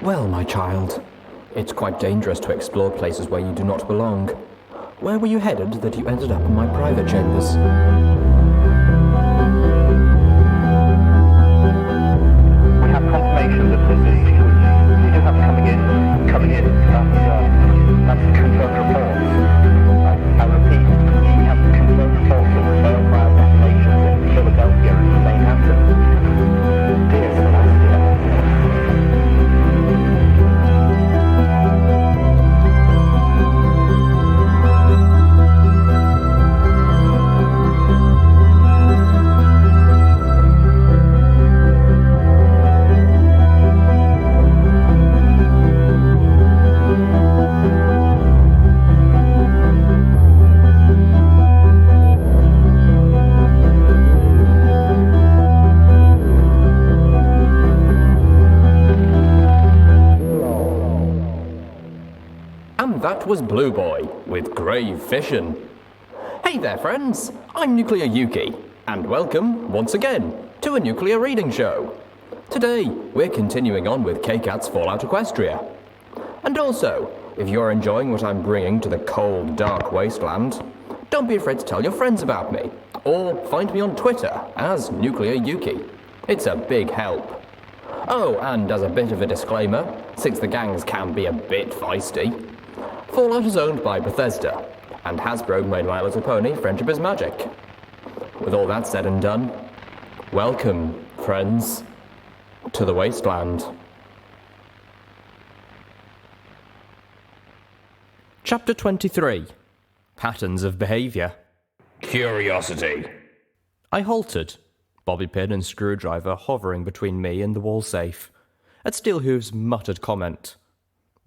Well, my child, it's quite dangerous to explore places where you do not belong. Where were you headed that you ended up in my private chambers? We have confirmation that the Steelhooves have coming in. That's confirmed reports. I repeat, we have confirmed reports of failed fire detonations in Philadelphia and Manhattan. Dear Celestia. That was Blue Boy with Grave Fission. Hey there, friends. I'm Nuclear Yuki, and welcome, once again, to a Nuclear Reading Show. Today, we're continuing on with Kkat's Fallout Equestria. And also, if you're enjoying what I'm bringing to the cold, dark wasteland, don't be afraid to tell your friends about me, or find me on Twitter as Nuclear Yuki. It's a big help. Oh, and as a bit of a disclaimer, since the gangs can be a bit feisty, Fallout is owned by Bethesda, and Hasbro made My Little Pony Friendship is Magic. With all that said and done, welcome, friends, to the wasteland. Chapter 23. Patterns of Behaviour. Curiosity. I halted, bobby pin and screwdriver hovering between me and the wall safe, at Steelhooves' muttered comment.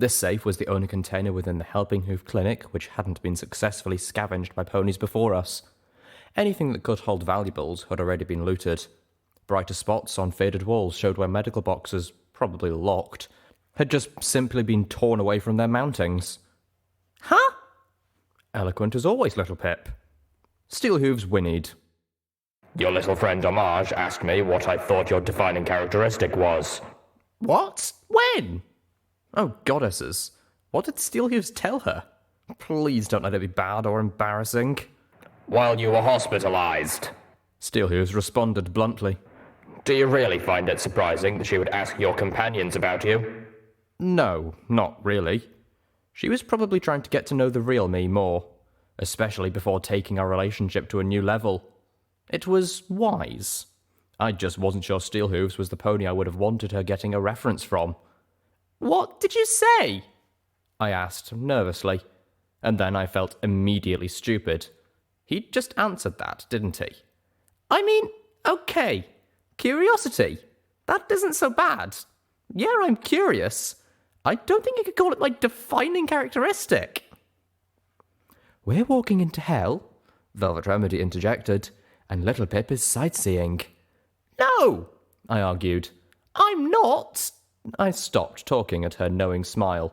This safe was the only container within the Helping Hoof clinic which hadn't been successfully scavenged by ponies before us. Anything that could hold valuables had already been looted. Brighter spots on faded walls showed where medical boxes, probably locked, had just simply been torn away from their mountings. Huh? Eloquent as always, Littlepip. Steelhooves whinnied. Your little friend Homage asked me what I thought your defining characteristic was. What? When? Oh, goddesses. What did Steelhooves tell her? Please don't let it be bad or embarrassing. While you were hospitalized, Steelhooves responded bluntly. Do you really find it surprising that she would ask your companions about you? No, not really. She was probably trying to get to know the real me more, especially before taking our relationship to a new level. It was wise. I just wasn't sure Steelhooves was the pony I would have wanted her getting a reference from. What did you say? I asked nervously, and then I felt immediately stupid. He just answered that, didn't he? I mean, okay, curiosity. That isn't so bad. Yeah, I'm curious. I don't think you could call it my defining characteristic. We're walking into hell, Velvet Remedy interjected, and Littlepip is sightseeing. No, I argued. I'm not. I stopped talking at her knowing smile.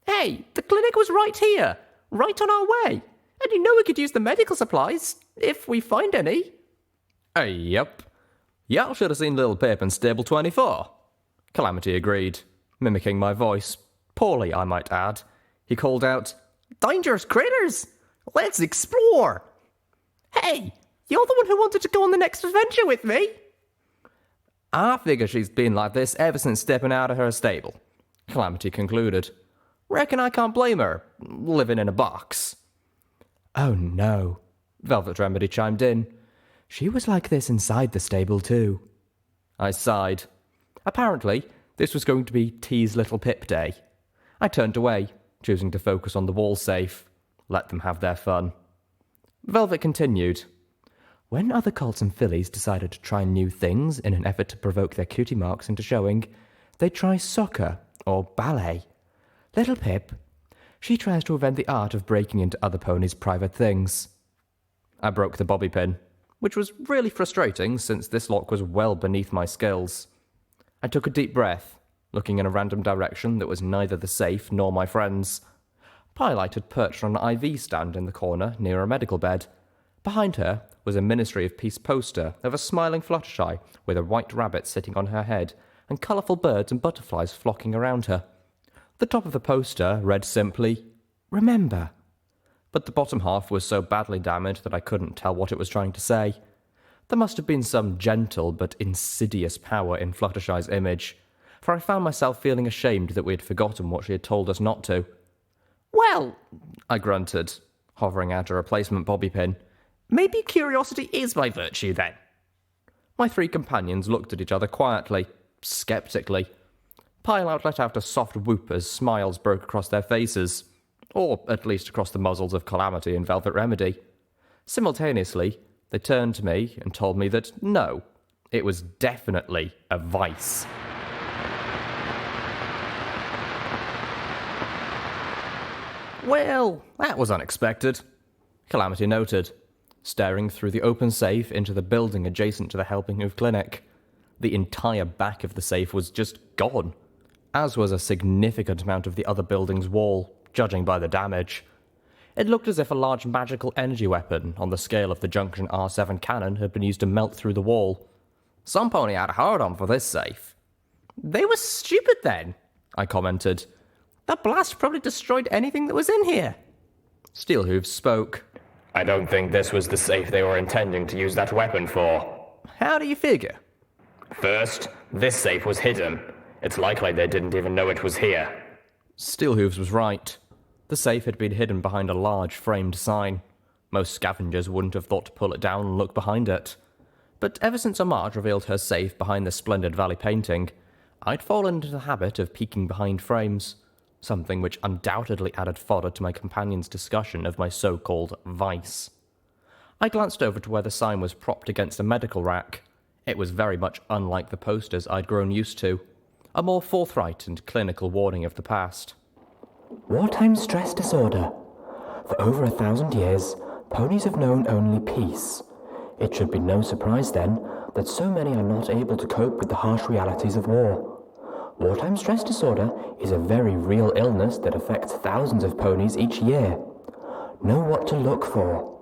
Hey, the clinic was right here, right on our way. And you know we could use the medical supplies, if we find any. Yep. Y'all should have seen Littlepip in Stable 24. Calamity agreed, mimicking my voice. Poorly, I might add. He called out, Dangerous critters! Let's explore! Hey, you're the one who wanted to go on the next adventure with me. I figure she's been like this ever since stepping out of her stable, Calamity concluded. Reckon I can't blame her, living in a box. Oh no, Velvet Remedy chimed in. She was like this inside the stable too. I sighed. Apparently, this was going to be T's Little Pip Day. I turned away, choosing to focus on the wall safe. Let them have their fun. Velvet continued. When other colts and fillies decided to try new things in an effort to provoke their cutie marks into showing, they'd try soccer or ballet. Little Pip, she tries to invent the art of breaking into other ponies' private things. I broke the bobby pin, which was really frustrating since this lock was well beneath my skills. I took a deep breath, looking in a random direction that was neither the safe nor my friends. Pylite had perched on an IV stand in the corner near a medical bed. Behind her was a Ministry of Peace poster of a smiling Fluttershy with a white rabbit sitting on her head and colourful birds and butterflies flocking around her. The top of the poster read simply, "Remember," but the bottom half was so badly damaged that I couldn't tell what it was trying to say. There must have been some gentle but insidious power in Fluttershy's image, for I found myself feeling ashamed that we had forgotten what she had told us not to. "Well," I grunted, hovering at a replacement bobby pin, "maybe curiosity is my virtue then." My three companions looked at each other quietly, sceptically. Pileout let out a soft whoop as smiles broke across their faces, or at least across the muzzles of Calamity and Velvet Remedy. Simultaneously, they turned to me and told me that no, it was definitely a vice. "Well, that was unexpected," Calamity noted, staring through the open safe into the building adjacent to the Helping Hoof Clinic. The entire back of the safe was just gone, as was a significant amount of the other building's wall, judging by the damage. It looked as if a large magical energy weapon on the scale of the Junction R7 cannon had been used to melt through the wall. "Some pony had a hard-on for this safe." "They were stupid then," I commented. "That blast probably destroyed anything that was in here." Steelhooves spoke. "I don't think this was the safe they were intending to use that weapon for." "How do you figure?" "First, this safe was hidden. It's likely they didn't even know it was here." Steelhooves was right. The safe had been hidden behind a large framed sign. Most scavengers wouldn't have thought to pull it down and look behind it. But ever since Amart revealed her safe behind the Splendid Valley painting, I'd fallen into the habit of peeking behind frames, something which undoubtedly added fodder to my companion's discussion of my so-called vice. I glanced over to where the sign was propped against a medical rack. It was very much unlike the posters I'd grown used to, a more forthright and clinical warning of the past. Wartime stress disorder. For over 1,000 years, ponies have known only peace. It should be no surprise, then, that so many are not able to cope with the harsh realities of war. Wartime stress disorder is a very real illness that affects thousands of ponies each year. Know what to look for.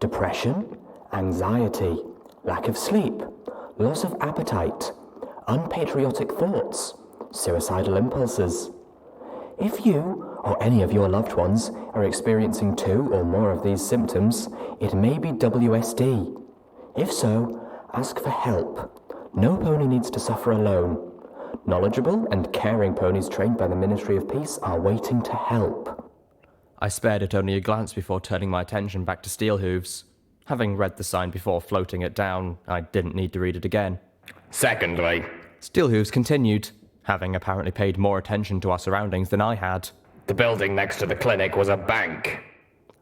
Depression, anxiety, lack of sleep, loss of appetite, unpatriotic thoughts, suicidal impulses. If you, or any of your loved ones, are experiencing 2 or more of these symptoms, it may be WSD. If so, ask for help. No pony needs to suffer alone. Knowledgeable and caring ponies trained by the Ministry of Peace are waiting to help. I spared it only a glance before turning my attention back to Steelhooves. Having read the sign before floating it down, I didn't need to read it again. "Secondly," Steelhooves continued, having apparently paid more attention to our surroundings than I had. "the building next to the clinic was a bank."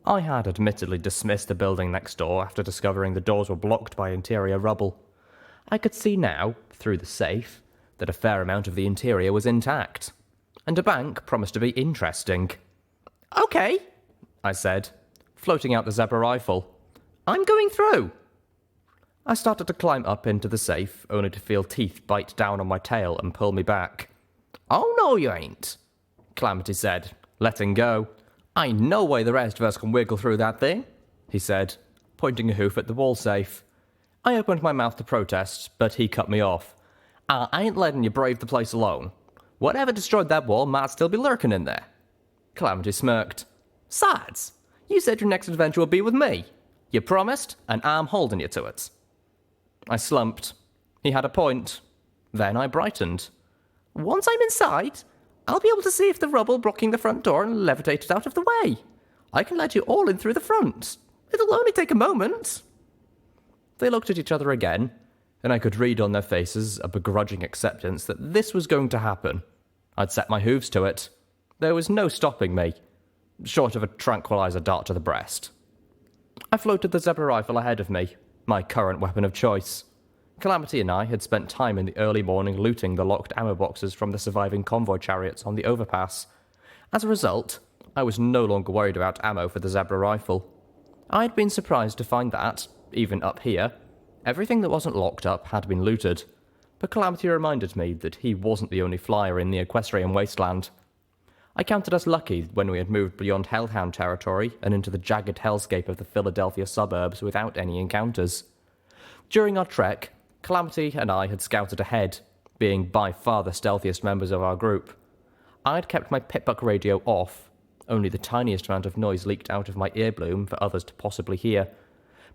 I had admittedly dismissed the building next door after discovering the doors were blocked by interior rubble. I could see now, through the safe, that a fair amount of the interior was intact, and a bank promised to be interesting. "Okay," I said, floating out the zebra rifle. "I'm going through." I started to climb up into the safe, only to feel teeth bite down on my tail and pull me back. "Oh, no, you ain't," Calamity said, letting go. "Ain't no way the rest of us can wiggle through that thing," he said, pointing a hoof at the wall safe. I opened my mouth to protest, but he cut me off. "I ain't letting you brave the place alone. Whatever destroyed that wall might still be lurking in there." Calamity smirked. "Sides, you said your next adventure would be with me. You promised, and I'm holding you to it." I slumped. He had a point. Then I brightened. "Once I'm inside, I'll be able to see if the rubble blocking the front door and levitate it out of the way. I can let you all in through the front. It'll only take a moment." They looked at each other again, and I could read on their faces a begrudging acceptance that this was going to happen. I'd set my hooves to it. There was no stopping me, short of a tranquilizer dart to the breast. I floated the zebra rifle ahead of me, my current weapon of choice. Calamity and I had spent time in the early morning looting the locked ammo boxes from the surviving convoy chariots on the overpass. As a result, I was no longer worried about ammo for the zebra rifle. I had been surprised to find that, even up here, everything that wasn't locked up had been looted, but Calamity reminded me that he wasn't the only flyer in the Equestrian wasteland. I counted us lucky when we had moved beyond Hellhound territory and into the jagged hellscape of the Philadelphia suburbs without any encounters. During our trek, Calamity and I had scouted ahead, being by far the stealthiest members of our group. I'd kept my pitbuck radio off, only the tiniest amount of noise leaked out of my earbloom for others to possibly hear,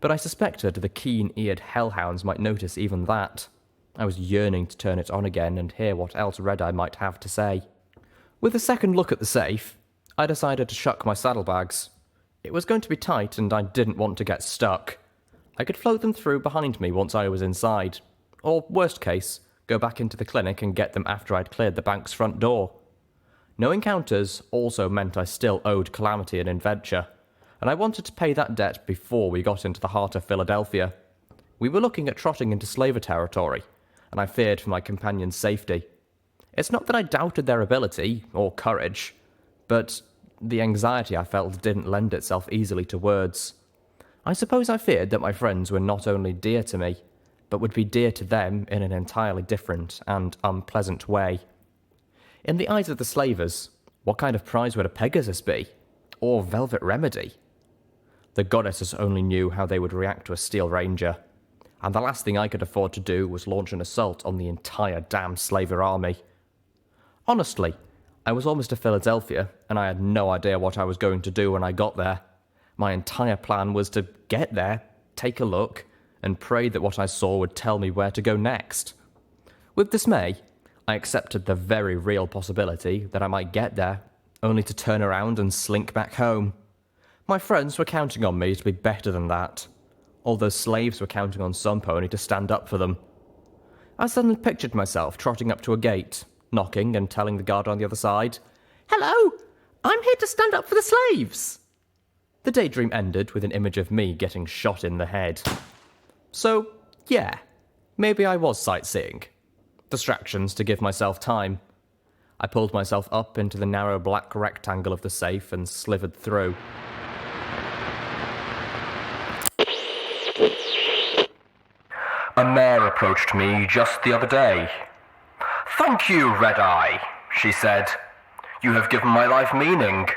but I suspected the keen-eared hellhounds might notice even that. I was yearning to turn it on again and hear what else Red-Eye might have to say. With a second look at the safe, I decided to shuck my saddlebags. It was going to be tight and I didn't want to get stuck. I could float them through behind me once I was inside, or worst case, go back into the clinic and get them after I'd cleared the bank's front door. No encounters also meant I still owed Calamity an adventure, and I wanted to pay that debt before we got into the heart of Philadelphia. We were looking at trotting into slaver territory, and I feared for my companion's safety. It's not that I doubted their ability, or courage, but the anxiety I felt didn't lend itself easily to words. I suppose I feared that my friends were not only dear to me, but would be dear to them in an entirely different and unpleasant way. In the eyes of the slavers, what kind of prize would a Pegasus be? Or Velvet Remedy? The goddesses only knew how they would react to a Steel Ranger, and the last thing I could afford to do was launch an assault on the entire damn slaver army. Honestly, I was almost to Philadelphia, and I had no idea what I was going to do when I got there. My entire plan was to get there, take a look, and pray that what I saw would tell me where to go next. With dismay, I accepted the very real possibility that I might get there, only to turn around and slink back home. My friends were counting on me to be better than that, although slaves were counting on some pony to stand up for them. I suddenly pictured myself trotting up to a gate, knocking and telling the guard on the other side, "Hello, I'm here to stand up for the slaves." The daydream ended with an image of me getting shot in the head. So, yeah, maybe I was sightseeing. Distractions to give myself time. I pulled myself up into the narrow black rectangle of the safe and slithered through. A mare approached me just the other day. "Thank you, Red-Eye," she said. "You have given my life meaning.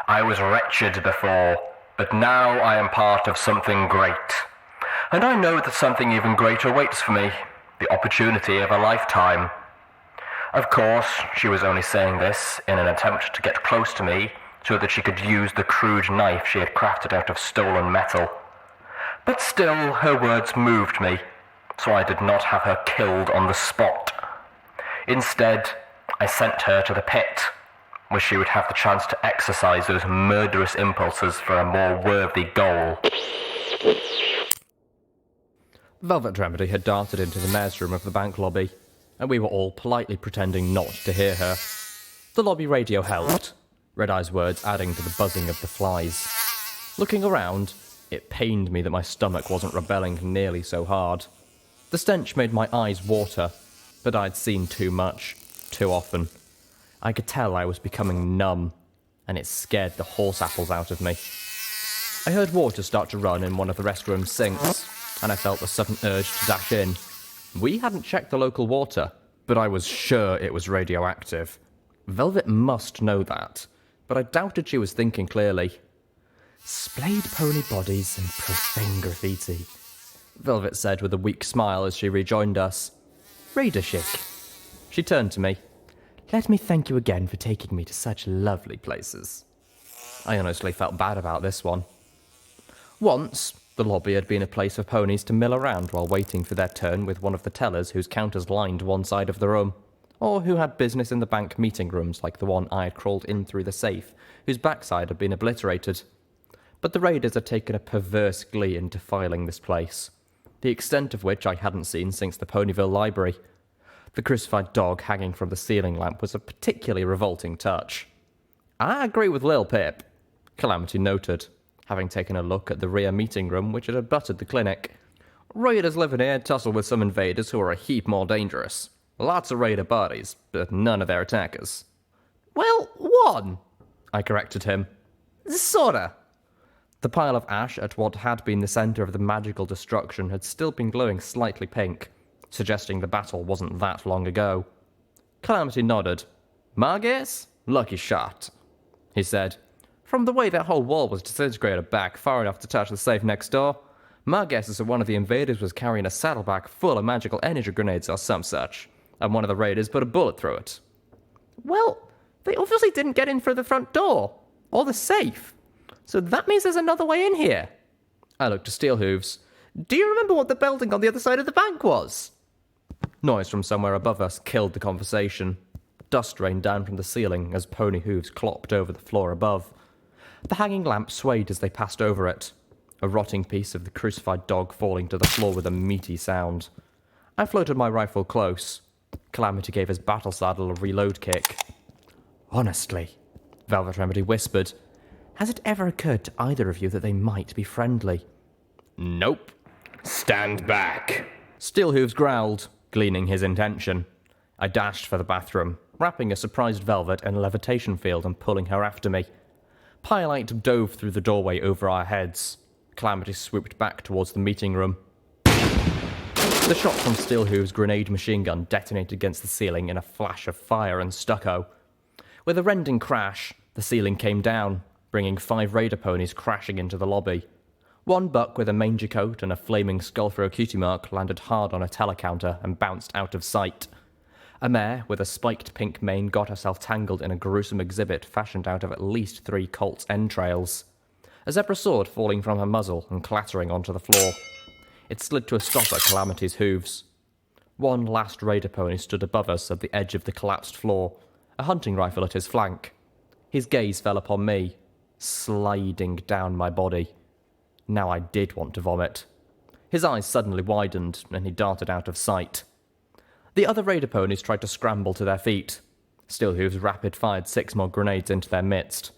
I was wretched before, but now I am part of something great. And I know that something even greater waits for me, the opportunity of a lifetime." Of course, she was only saying this in an attempt to get close to me so that she could use the crude knife she had crafted out of stolen metal. But still, her words moved me, so I did not have her killed on the spot. Instead, I sent her to the pit, where she would have the chance to exercise those murderous impulses for a more worthy goal. Velvet Remedy had darted into the mayor's room of the bank lobby, and we were all politely pretending not to hear her. The lobby radio helped, Red-Eye's words adding to the buzzing of the flies. Looking around, it pained me that my stomach wasn't rebelling nearly so hard. The stench made my eyes water, but I'd seen too much, too often. I could tell I was becoming numb, and it scared the horse apples out of me. I heard water start to run in one of the restroom sinks, and I felt a sudden urge to dash in. We hadn't checked the local water, but I was sure it was radioactive. Velvet must know that, but I doubted she was thinking clearly. "Splayed pony bodies and profane graffiti," Velvet said with a weak smile as she rejoined us. "Raider chic." She turned to me. "Let me thank you again for taking me to such lovely places." I honestly felt bad about this one. Once, the lobby had been a place for ponies to mill around while waiting for their turn with one of the tellers whose counters lined one side of the room, or who had business in the bank meeting rooms like the one I had crawled in through the safe, whose backside had been obliterated. But the raiders had taken a perverse glee in defiling this place, the extent of which I hadn't seen since the Ponyville Library. The crucified dog hanging from the ceiling lamp was a particularly revolting touch. "I agree with Littlepip," Calamity noted, having taken a look at the rear meeting room which had abutted the clinic. "Raiders living here tussle with some invaders who are a heap more dangerous. Lots of raider bodies, but none of their attackers." "Well, one," I corrected him. "Sorta." The pile of ash at what had been the centre of the magical destruction had still been glowing slightly pink, suggesting the battle wasn't that long ago. Calamity nodded. "My guess? Lucky shot," he said. "From the way that whole wall was disintegrated back far enough to touch the safe next door, my guess is that one of the invaders was carrying a saddlebag full of magical energy grenades or some such. and one of the raiders put a bullet through it. Well, they obviously didn't get in through the front door, or the safe. So that means there's another way in here. I looked to Steelhooves. Do you remember what the building on the other side of the bank was? Noise from somewhere above us killed the conversation. Dust rained down from the ceiling as pony hooves clopped over the floor above. The hanging lamp swayed as they passed over it, a rotting piece of the crucified dog falling to the floor with a meaty sound. I floated my rifle close. Calamity gave his battle saddle a reload kick. Honestly, Velvet Remedy whispered, has it ever occurred to either of you that they might be friendly? Nope. Stand back. Steelhooves growled, gleaning his intention. I dashed for the bathroom, wrapping a surprised Velvet in a levitation field and pulling her after me. Pyrelight dove through the doorway over our heads. Calamity swooped back towards the meeting room. The shot from Steelhooves' grenade machine gun detonated against the ceiling in a flash of fire and stucco. With a rending crash, the ceiling came down, bringing 5 raider ponies crashing into the lobby. One buck with a mangy coat and a flaming skull-throw cutie mark landed hard on a telecounter and bounced out of sight. A mare with a spiked pink mane got herself tangled in a gruesome exhibit fashioned out of at least 3 colt's entrails. A zebra sword falling from her muzzle and clattering onto the floor. It slid to a stop at Calamity's hooves. One last raider pony stood above us at the edge of the collapsed floor, a hunting rifle at his flank. His gaze fell upon me, sliding down my body. Now I did want to vomit. His eyes suddenly widened, and he darted out of sight. The other raider ponies tried to scramble to their feet. Steelhooves rapid-fired 6 more grenades into their midst.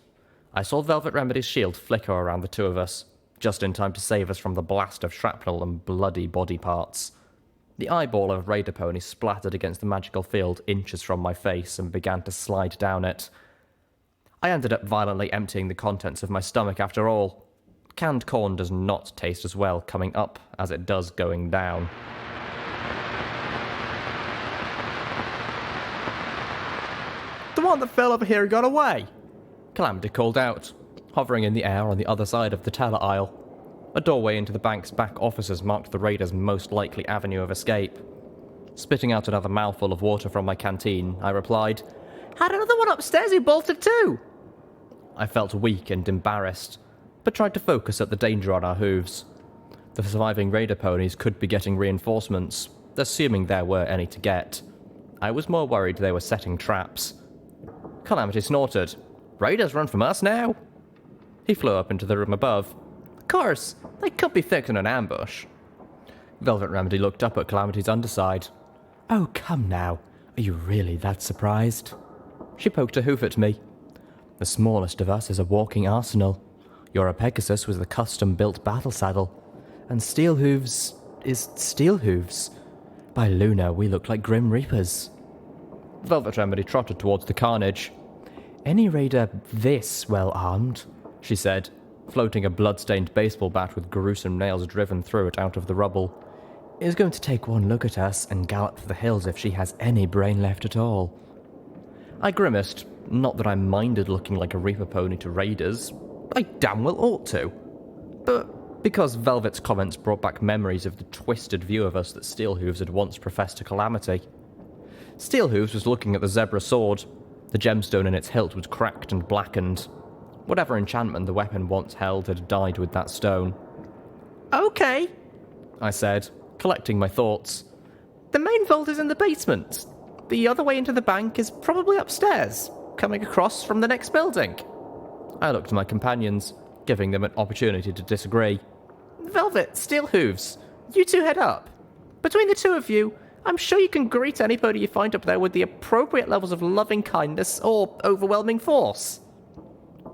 I saw Velvet Remedy's shield flicker around the 2 of us, just in time to save us from the blast of shrapnel and bloody body parts. The eyeball of a raider pony splattered against the magical field inches from my face and began to slide down it. I ended up violently emptying the contents of my stomach after all. Canned corn does not taste as well coming up as it does going down. The one that fell over here and got away, Calamity called out, hovering in the air on the other side of the teller aisle. A doorway into the bank's back offices marked the raiders' most likely avenue of escape. Spitting out another mouthful of water from my canteen, I replied, "Had another one upstairs who bolted too." I felt weak and embarrassed, but tried to focus at the danger on our hooves. The surviving raider ponies could be getting reinforcements, assuming there were any to get. I was more worried they were setting traps. Calamity snorted. "Raiders run from us now?" He flew up into the room above. "Of course, they could be fixing an ambush." Velvet Remedy looked up at Calamity's underside. "Oh, come now. Are you really that surprised?" She poked a hoof at me. "The smallest of us is a walking arsenal. Your Pegasus was the custom-built battle saddle, and Steelhooves is Steelhooves. By Luna, we look like Grim Reapers." Velvet Remedy trotted towards the carnage. "Any raider this well-armed," she said, floating a blood-stained baseball bat with gruesome nails driven through it out of the rubble, "is going to take one look at us and gallop for the hills if she has any brain left at all." I grimaced, not that I minded looking like a Reaper pony to raiders. I damn well ought to. But because Velvet's comments brought back memories of the twisted view of us that Steelhooves had once professed to Calamity. Steelhooves was looking at the zebra sword. The gemstone in its hilt was cracked and blackened. Whatever enchantment the weapon once held had died with that stone. "Okay," I said, collecting my thoughts. "The main vault is in the basement. The other way into the bank is probably upstairs, coming across from the next building." I looked at my companions, giving them an opportunity to disagree. "Velvet, Steelhooves, you 2 head up. Between the 2 of you, I'm sure you can greet anybody you find up there with the appropriate levels of loving kindness or overwhelming force."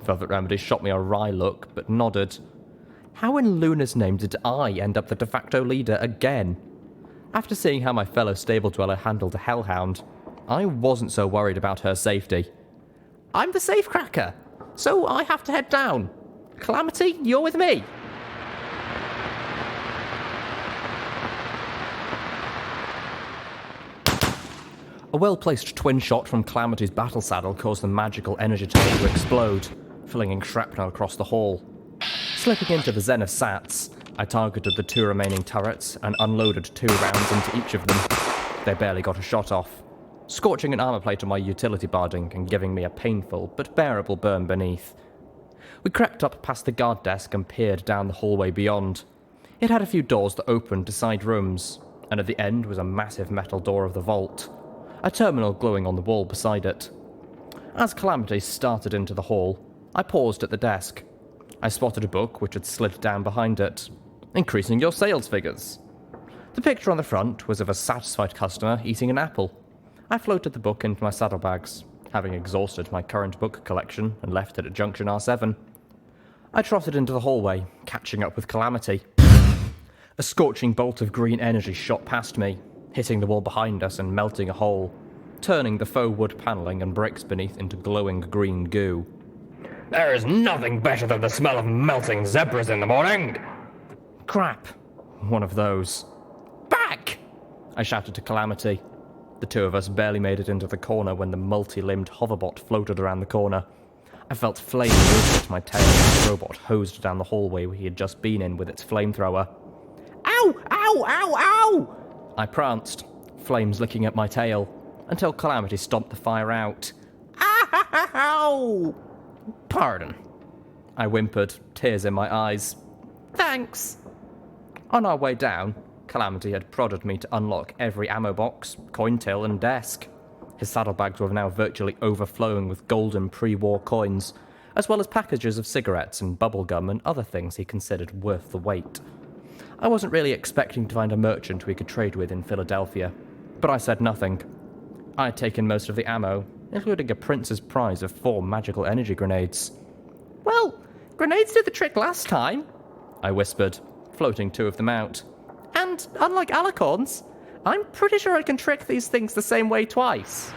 Velvet Remedy shot me a wry look, but nodded. How in Luna's name did I end up the de facto leader again? After seeing how my fellow stable dweller handled a hellhound, I wasn't so worried about her safety. "I'm the safecracker, so I have to head down. Calamity, you're with me." A well-placed twin shot from Calamity's battle saddle caused the magical energy tower to explode, flinging shrapnel across the hall. Slipping into the Zenith Sats, I targeted the 2 remaining turrets and unloaded 2 rounds into each of them. They barely got a shot off, scorching an armor plate on my utility barding and giving me a painful but bearable burn beneath. We crept up past the guard desk and peered down the hallway beyond. It had a few doors that opened to side rooms, and at the end was a massive metal door of the vault, a terminal glowing on the wall beside it. As Calamity started into the hall, I paused at the desk. I spotted a book which had slid down behind it. Increasing your sales figures. The picture on the front was of a satisfied customer eating an apple. I floated the book into my saddlebags, having exhausted my current book collection and left it at Junction R7. I trotted into the hallway, catching up with Calamity. A scorching bolt of green energy shot past me, hitting the wall behind us and melting a hole, turning the faux wood panelling and bricks beneath into glowing green goo. There is nothing better than the smell of melting zebras in the morning! Crap. One of those. Back! I shouted to Calamity. The two of us barely made it into the corner when the multi-limbed hoverbot floated around the corner. I felt flames irritate my tail as the robot hosed down the hallway he had just been in with its flamethrower. Ow! Ow! Ow! Ow! I pranced, flames licking at my tail, until Calamity stomped the fire out. Ow! Pardon. I whimpered, tears in my eyes. Thanks. On our way down, Calamity had prodded me to unlock every ammo box, coin till, and desk. His saddlebags were now virtually overflowing with golden pre-war coins, as well as packages of cigarettes and bubblegum and other things he considered worth the wait. I wasn't really expecting to find a merchant we could trade with in Philadelphia, but I said nothing. I had taken most of the ammo, including a prince's prize of 4 magical energy grenades. Well, grenades did the trick last time, I whispered, floating 2 of them out. And, unlike alicorns, I'm pretty sure I can trick these things the same way twice.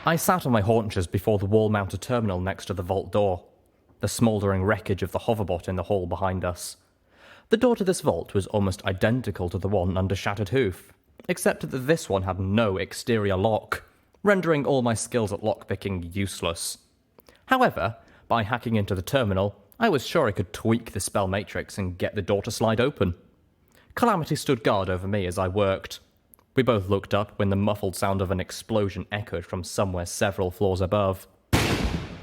I sat on my haunches before the wall-mounted terminal next to the vault door, the smouldering wreckage of the hoverbot in the hall behind us. The door to this vault was almost identical to the one under Shattered Hoof, except that this one had no exterior lock, rendering all my skills at lockpicking useless. However, by hacking into the terminal, I was sure I could tweak the spell matrix and get the door to slide open. Calamity stood guard over me as I worked. We both looked up when the muffled sound of an explosion echoed from somewhere several floors above.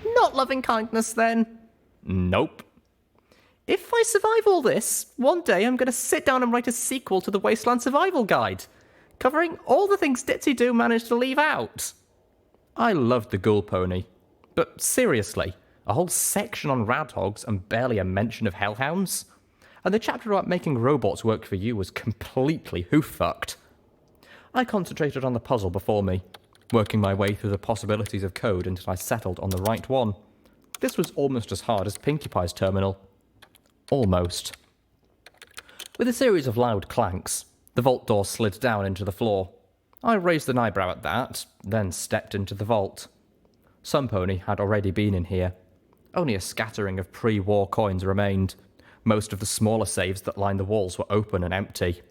Not loving kindness, then? Nope. If I survive all this, one day I'm going to sit down and write a sequel to the Wasteland Survival Guide, covering all the things Ditsy Doo managed to leave out. I loved the Ghoul Pony, but seriously, a whole section on radhogs and barely a mention of hellhounds? And the chapter about making robots work for you was completely hoof-fucked. I concentrated on the puzzle before me, working my way through the possibilities of code until I settled on the right one. This was almost as hard as Pinkie Pie's terminal. Almost. With a series of loud clanks, the vault door slid down into the floor. I raised an eyebrow at that, then stepped into the vault. Some pony had already been in here. Only a scattering of pre-war coins remained. Most of the smaller safes that lined the walls were open and empty.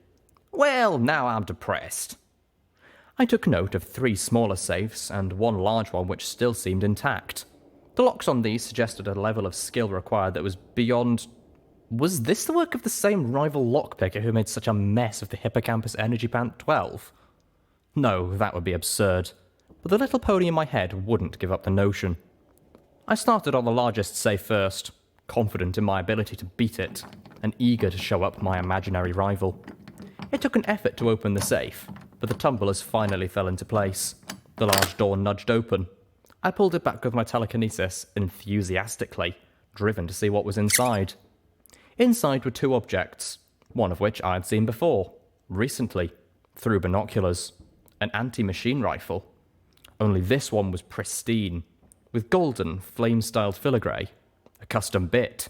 Well, now I'm depressed. I took note of 3 smaller safes and 1 large one which still seemed intact. The locks on these suggested a level of skill required that was beyond... Was this the work of the same rival lockpicker who made such a mess of the Hippocampus Energy Pant 12? No, that would be absurd. But the little pony in my head wouldn't give up the notion. I started on the largest safe first, confident in my ability to beat it, and eager to show up my imaginary rival. It took an effort to open the safe, but the tumblers finally fell into place. The large door nudged open. I pulled it back with my telekinesis enthusiastically, driven to see what was inside. Inside were 2 objects, one of which I had seen before, recently, through binoculars. An anti-machine rifle. Only this one was pristine, with golden, flame-styled filigree, a custom bit,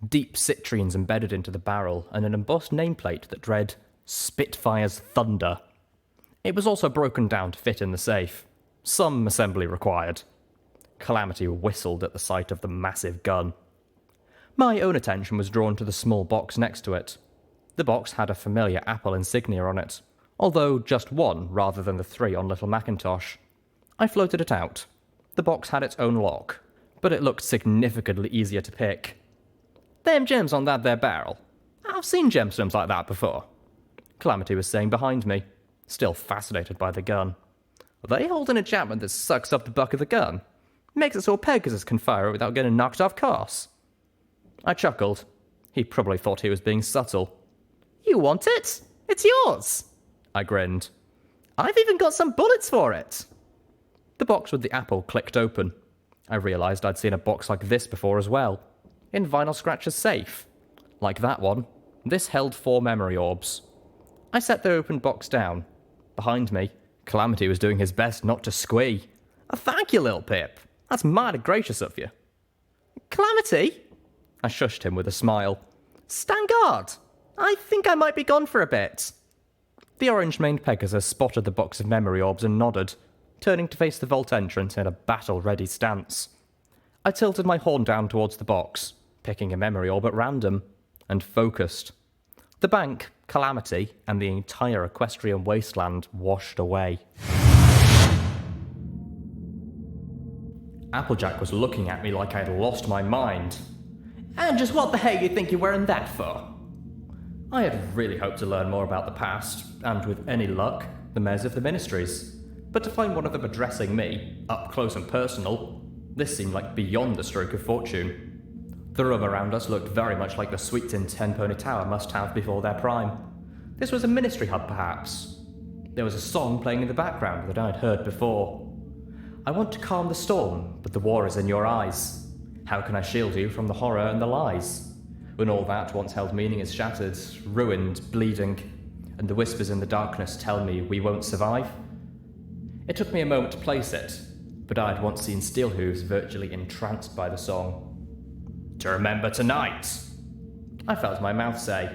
deep citrines embedded into the barrel, and an embossed nameplate that read, Spitfire's Thunder. It was also broken down to fit in the safe. Some assembly required. Calamity whistled at the sight of the massive gun. My own attention was drawn to the small box next to it. The box had a familiar Apple insignia on it, although just 1 rather than the 3 on Little Macintosh. I floated it out. The box had its own lock, but it looked significantly easier to pick. Them gems on that there barrel. I've seen gemstones like that before. Calamity was saying behind me, still fascinated by the gun. They hold an enchantment that sucks up the buck of the gun. Makes it so Pegasus can fire it without getting knocked off course. I chuckled. He probably thought he was being subtle. You want it? It's yours! I grinned. I've even got some bullets for it! The box with the apple clicked open. I realised I'd seen a box like this before as well. In Vinyl Scratcher's safe. Like that one, this held 4 memory orbs. I set the open box down. Behind me, Calamity was doing his best not to squee. Thank you, Littlepip. That's mighty gracious of you. Calamity? I shushed him with a smile. Stand guard! I think I might be gone for a bit. The orange-maned Pegasus spotted the box of memory orbs and nodded, turning to face the vault entrance in a battle-ready stance. I tilted my horn down towards the box, picking a memory orb at random, and focused. The bank, Calamity, and the entire equestrian wasteland washed away. Applejack was looking at me like I'd lost my mind. And just what the hell you think you're wearing that for? I had really hoped to learn more about the past, and with any luck, the mayors of the ministries. But to find one of them addressing me, up close and personal, this seemed like beyond the stroke of fortune. The room around us looked very much like the suites in Ten Pony Tower must have before their prime. This was a ministry hub, perhaps. There was a song playing in the background that I'd heard before. I want to calm the storm, but the war is in your eyes. How can I shield you from the horror and the lies? When all that once held meaning is shattered, ruined, bleeding, and the whispers in the darkness tell me we won't survive? It took me a moment to place it, but I'd once seen Steelhooves virtually entranced by the song. To remember tonight, I felt my mouth say.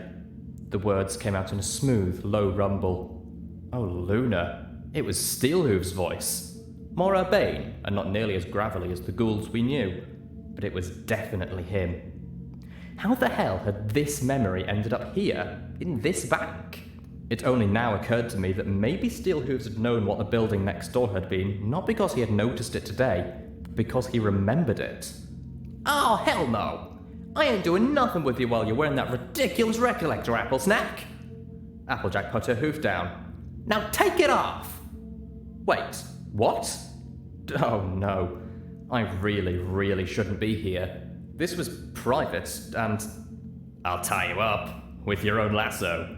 The words came out in a smooth, low rumble. Oh, Luna, it was Steelhooves' voice. More urbane, and not nearly as gravelly as the ghouls we knew, but it was definitely him. How the hell had this memory ended up here, in this bank? It only now occurred to me that maybe Steelhooves had known what the building next door had been, not because he had noticed it today, but because he remembered it. Oh, hell no! I ain't doing nothing with you while you're wearing that ridiculous recollector, Applesnack! Applejack put her hoof down. Now take it off! Wait, what? Oh no. I really shouldn't be here. This was private, and I'll tie you up with your own lasso.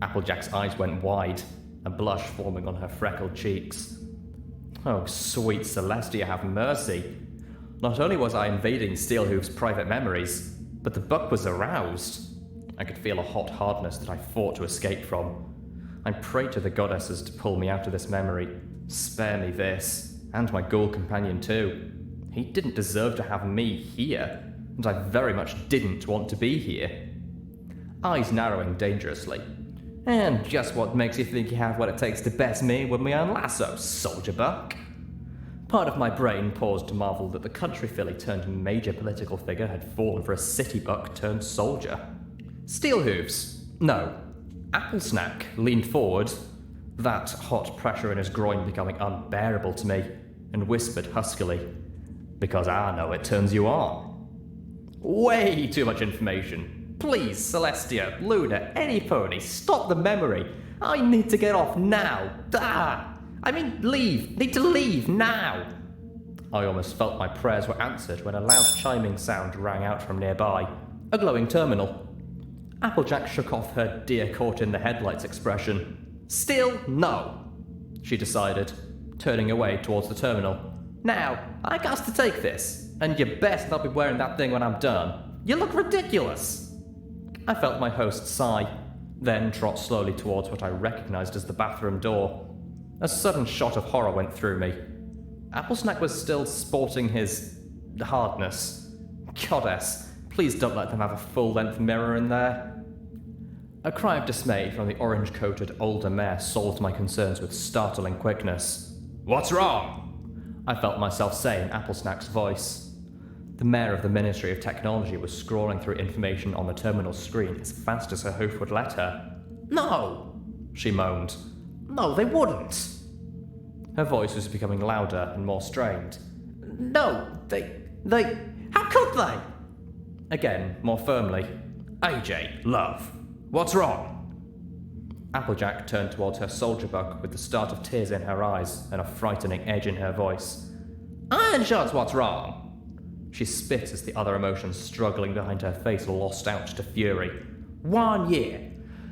Applejack's eyes went wide, a blush forming on her freckled cheeks. Oh, sweet Celestia, have mercy. Not only was I invading Steelhooves' private memories, but the buck was aroused. I could feel a hot hardness that I fought to escape from. I prayed to the goddesses to pull me out of this memory. Spare me this, and my ghoul companion too. He didn't deserve to have me here, and I very much didn't want to be here. Eyes narrowing dangerously. And just what makes you think you have what it takes to best me when we unlasso, soldier buck? Part of my brain paused to marvel that the country filly turned major political figure had fallen for a city buck turned soldier. Steelhooves. No. Applesnack leaned forward, that hot pressure in his groin becoming unbearable to me, and whispered huskily, Because I know it turns you on. Way too much information. Please, Celestia, Luna, any pony, stop the memory. I need to get off now. Leave. Need to leave now. I almost felt my prayers were answered when a loud chiming sound rang out from nearby. A glowing terminal. Applejack shook off her deer caught in the headlights expression. Still, no, she decided, turning away towards the terminal. Now, I got to take this, and you best not be wearing that thing when I'm done. You look ridiculous. I felt my host sigh, then trot slowly towards what I recognized as the bathroom door. A sudden shot of horror went through me. Applesnack was still sporting his hardness. Goddess, please don't let them have a full-length mirror in there. A cry of dismay from the orange-coated older mare solved my concerns with startling quickness. What's wrong? I felt myself say in Applesnack's voice. The mayor of the Ministry of Technology was scrolling through information on the terminal screen as fast as her hoof would let her. No, she moaned. No, they wouldn't. Her voice was becoming louder and more strained. No, they, how could they? Again, more firmly. AJ, love, what's wrong? Applejack turned towards her soldier buck with the start of tears in her eyes and a frightening edge in her voice. Ironshot's what's wrong! She spit as the other emotions struggling behind her face lost out to fury. 1 year!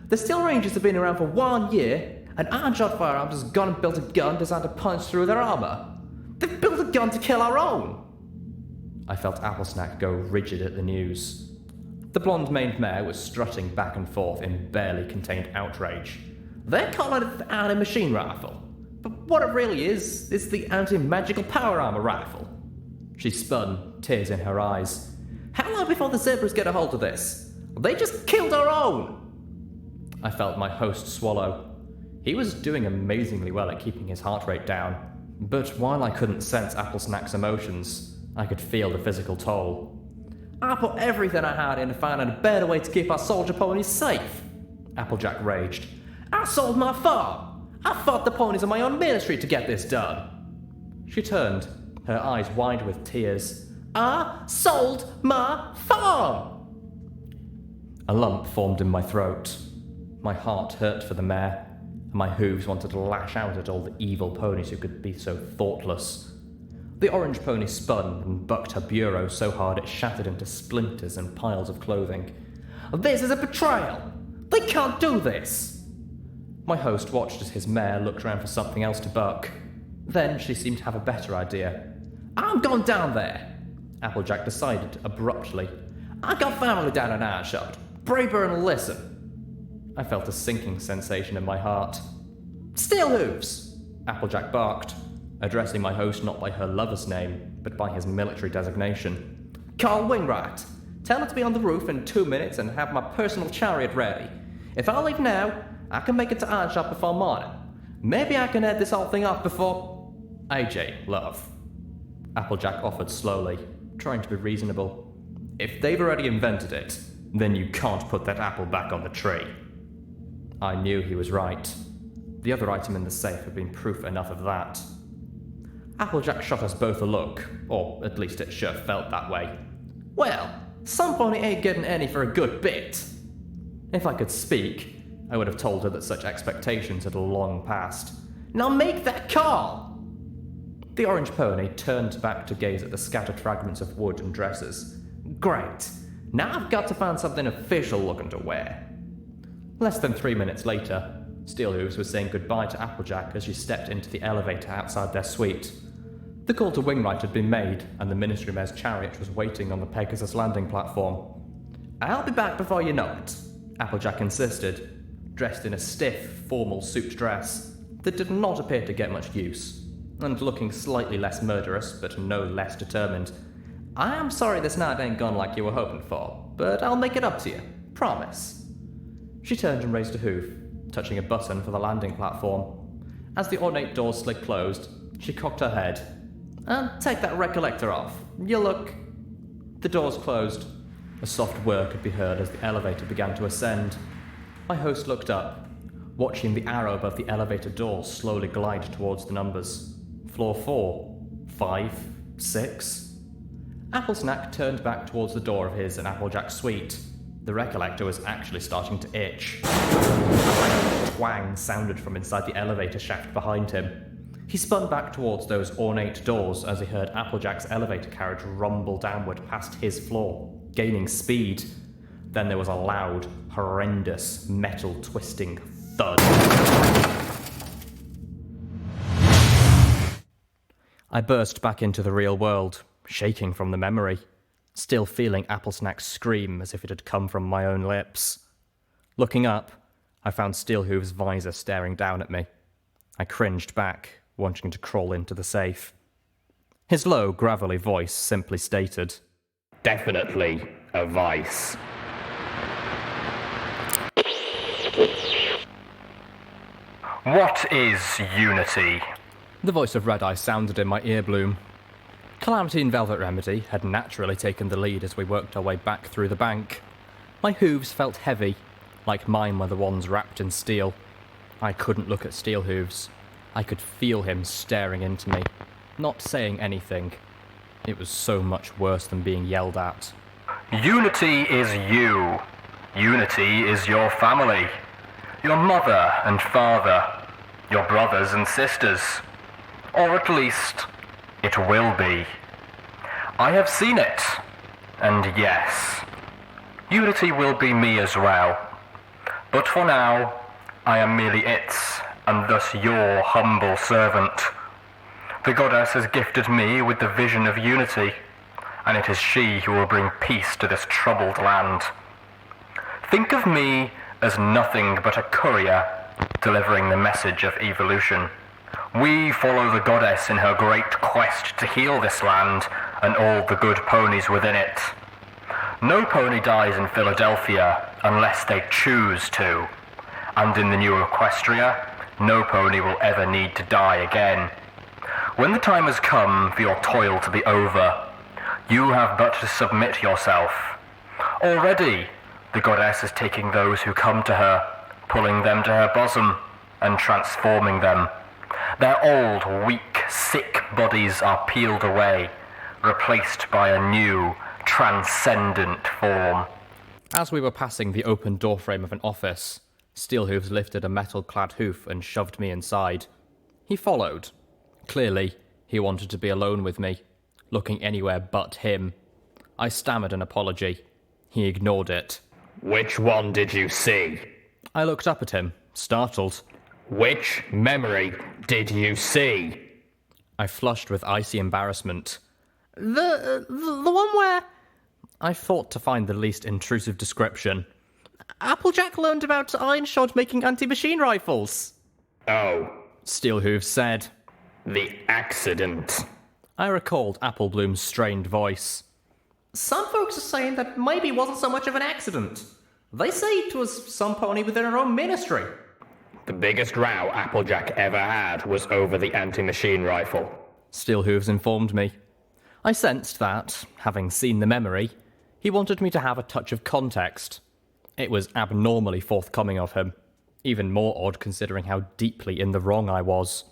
The Steel Rangers have been around for 1 year, and Ironshot Firearms has gone and built a gun designed to punch through their armour. They've built a gun to kill our own! I felt Applesnack go rigid at the news. The blonde-maned mare was strutting back and forth in barely contained outrage. They're calling it the anti-machine rifle, but what it really is the anti-magical power armor rifle. She spun, tears in her eyes. How long before the zebras get a hold of this? They just killed our own! I felt my host swallow. He was doing amazingly well at keeping his heart rate down, but while I couldn't sense Applesnack's emotions, I could feel the physical toll. I put everything I had into finding a better way to keep our soldier ponies safe, Applejack raged. I sold my farm. I fought the ponies in my own ministry to get this done. She turned, her eyes wide with tears. I sold my farm! A lump formed in my throat. My heart hurt for the mare, and my hooves wanted to lash out at all the evil ponies who could be so thoughtless. The orange pony spun and bucked her bureau so hard it shattered into splinters and piles of clothing. This is a betrayal! They can't do this! My host watched as his mare looked around for something else to buck. Then she seemed to have a better idea. I'm going down there, Applejack decided abruptly. I got family down in Ironshot. Braver and listen. I felt a sinking sensation in my heart. Steelhooves, Applejack barked, addressing my host not by her lover's name, but by his military designation. Call Wingright. Tell her to be on the roof in 2 minutes and have my personal chariot ready. If I leave now, I can make it to Ironshot before morning. Maybe I can head this whole thing off before... AJ, love. Applejack offered slowly, trying to be reasonable. If they've already invented it, then you can't put that apple back on the tree. I knew he was right. The other item in the safe had been proof enough of that. Applejack shot us both a look, or at least it sure felt that way. Well, some pony ain't getting any for a good bit. If I could speak, I would have told her that such expectations had long passed. Now make that call! The orange pony turned back to gaze at the scattered fragments of wood and dresses. Great. Now I've got to find something official looking to wear. Less than 3 minutes later, Steelhooves was saying goodbye to Applejack as she stepped into the elevator outside their suite. The call to Wingright had been made, and the Ministry Mayor's chariot was waiting on the Pegasus landing platform. I'll be back before you know it, Applejack insisted, dressed in a stiff, formal suit dress that did not appear to get much use, and looking slightly less murderous, but no less determined. I am sorry this night ain't gone like you were hoping for, but I'll make it up to you. Promise. She turned and raised a hoof, touching a button for the landing platform. As the ornate doors slid closed, she cocked her head. And take that recollector off. You look... The doors closed. A soft whir could be heard as the elevator began to ascend. My host looked up, watching the arrow above the elevator door slowly glide towards the numbers. Floor 4, 5, 6... Applesnack turned back towards the door of his and Applejack's suite. The recollector was actually starting to itch. A twang sounded from inside the elevator shaft behind him. He spun back towards those ornate doors as he heard Applejack's elevator carriage rumble downward past his floor, gaining speed. Then there was a loud, horrendous, metal-twisting thud. I burst back into the real world, shaking from the memory, still feeling Applesnack's scream as if it had come from my own lips. Looking up, I found Steelhooves' visor staring down at me. I cringed back, wanting to crawl into the safe. His low, gravelly voice simply stated, Definitely a vice. What is unity? The voice of Red Eye sounded in my earbloom. Calamity and Velvet Remedy had naturally taken the lead as we worked our way back through the bank. My hooves felt heavy, like mine were the ones wrapped in steel. I couldn't look at Steelhooves. I could feel him staring into me, not saying anything. It was so much worse than being yelled at. Unity is you. Unity is your family. Your mother and father. Your brothers and sisters. Or at least, it will be. I have seen it. And yes, Unity will be me as well. But for now, I am merely its, and thus your humble servant. The goddess has gifted me with the vision of Unity, and it is she who will bring peace to this troubled land. Think of me as nothing but a courier delivering the message of evolution. We follow the goddess in her great quest to heal this land and all the good ponies within it. No pony dies in Philadelphia unless they choose to, and in the new Equestria, no pony will ever need to die again. When the time has come for your toil to be over, you have but to submit yourself. Already, the goddess is taking those who come to her, pulling them to her bosom, and transforming them. Their old, weak, sick bodies are peeled away, replaced by a new, transcendent form. As we were passing the open doorframe of an office, Steelhooves lifted a metal-clad hoof and shoved me inside. He followed. Clearly, he wanted to be alone with me, looking anywhere but him. I stammered an apology. He ignored it. Which one did you see? I looked up at him, startled. Which memory did you see? I flushed with icy embarrassment. The one where... I thought to find the least intrusive description. Applejack learned about Ironshod making anti-machine rifles. Oh, Steelhooves said. the accident. I recalled Applebloom's strained voice. Some folks are saying that maybe it wasn't so much of an accident. They say it was some pony within our own ministry. The biggest row Applejack ever had was over the anti-machine rifle. Steelhooves informed me. I sensed that, having seen the memory, he wanted me to have a touch of context. It was abnormally forthcoming of him, even more odd considering how deeply in the wrong I was.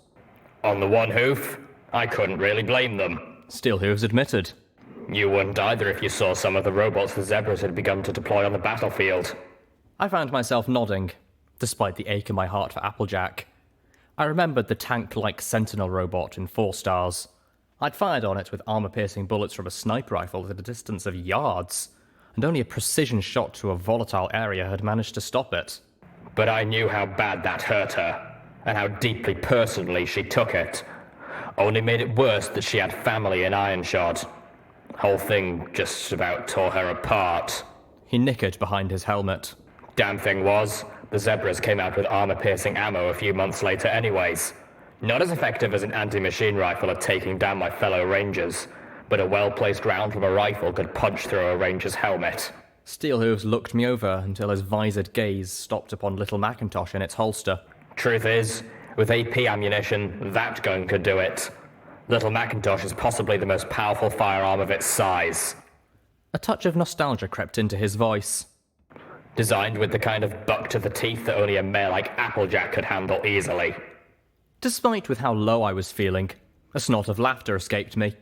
On the one hoof, I couldn't really blame them. Steelhooves admitted. You wouldn't either if you saw some of the robots the Zebras had begun to deploy on the battlefield. I found myself nodding, despite the ache in my heart for Applejack. I remembered the tank-like Sentinel robot in 4 stars. I'd fired on it with armor-piercing bullets from a sniper rifle at a distance of yards, and only a precision shot to a volatile area had managed to stop it. But I knew how bad that hurt her, and how deeply personally she took it. Only made it worse that she had family in Ironshod. Whole thing just about tore her apart. He nickered behind his helmet. Damn thing was, the Zebras came out with armor-piercing ammo a few months later anyways. Not as effective as an anti-machine rifle at taking down my fellow Rangers, but a well-placed round from a rifle could punch through a Ranger's helmet. Steelhooves looked me over until his visored gaze stopped upon Little Macintosh in its holster. Truth is, with AP ammunition, that gun could do it. Little Macintosh is possibly the most powerful firearm of its size. A touch of nostalgia crept into his voice. Designed with the kind of buck to the teeth that only a mare like Applejack could handle easily. Despite with how low I was feeling, a snort of laughter escaped me.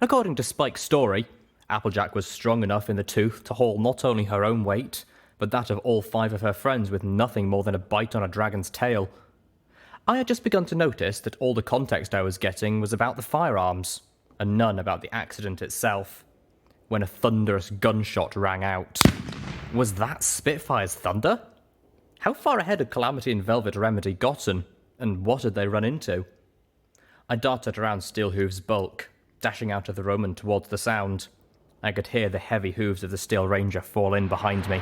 According to Spike's story, Applejack was strong enough in the tooth to haul not only her own weight, but that of all 5 of her friends with nothing more than a bite on a dragon's tail. I had just begun to notice that all the context I was getting was about the firearms, and none about the accident itself, when a thunderous gunshot rang out. Was that Spitfire's thunder? How far ahead had Calamity and Velvet Remedy gotten, and what had they run into? I darted around Steelhooves' bulk, dashing out of the room and towards the sound. I could hear the heavy hooves of the Steel Ranger fall in behind me.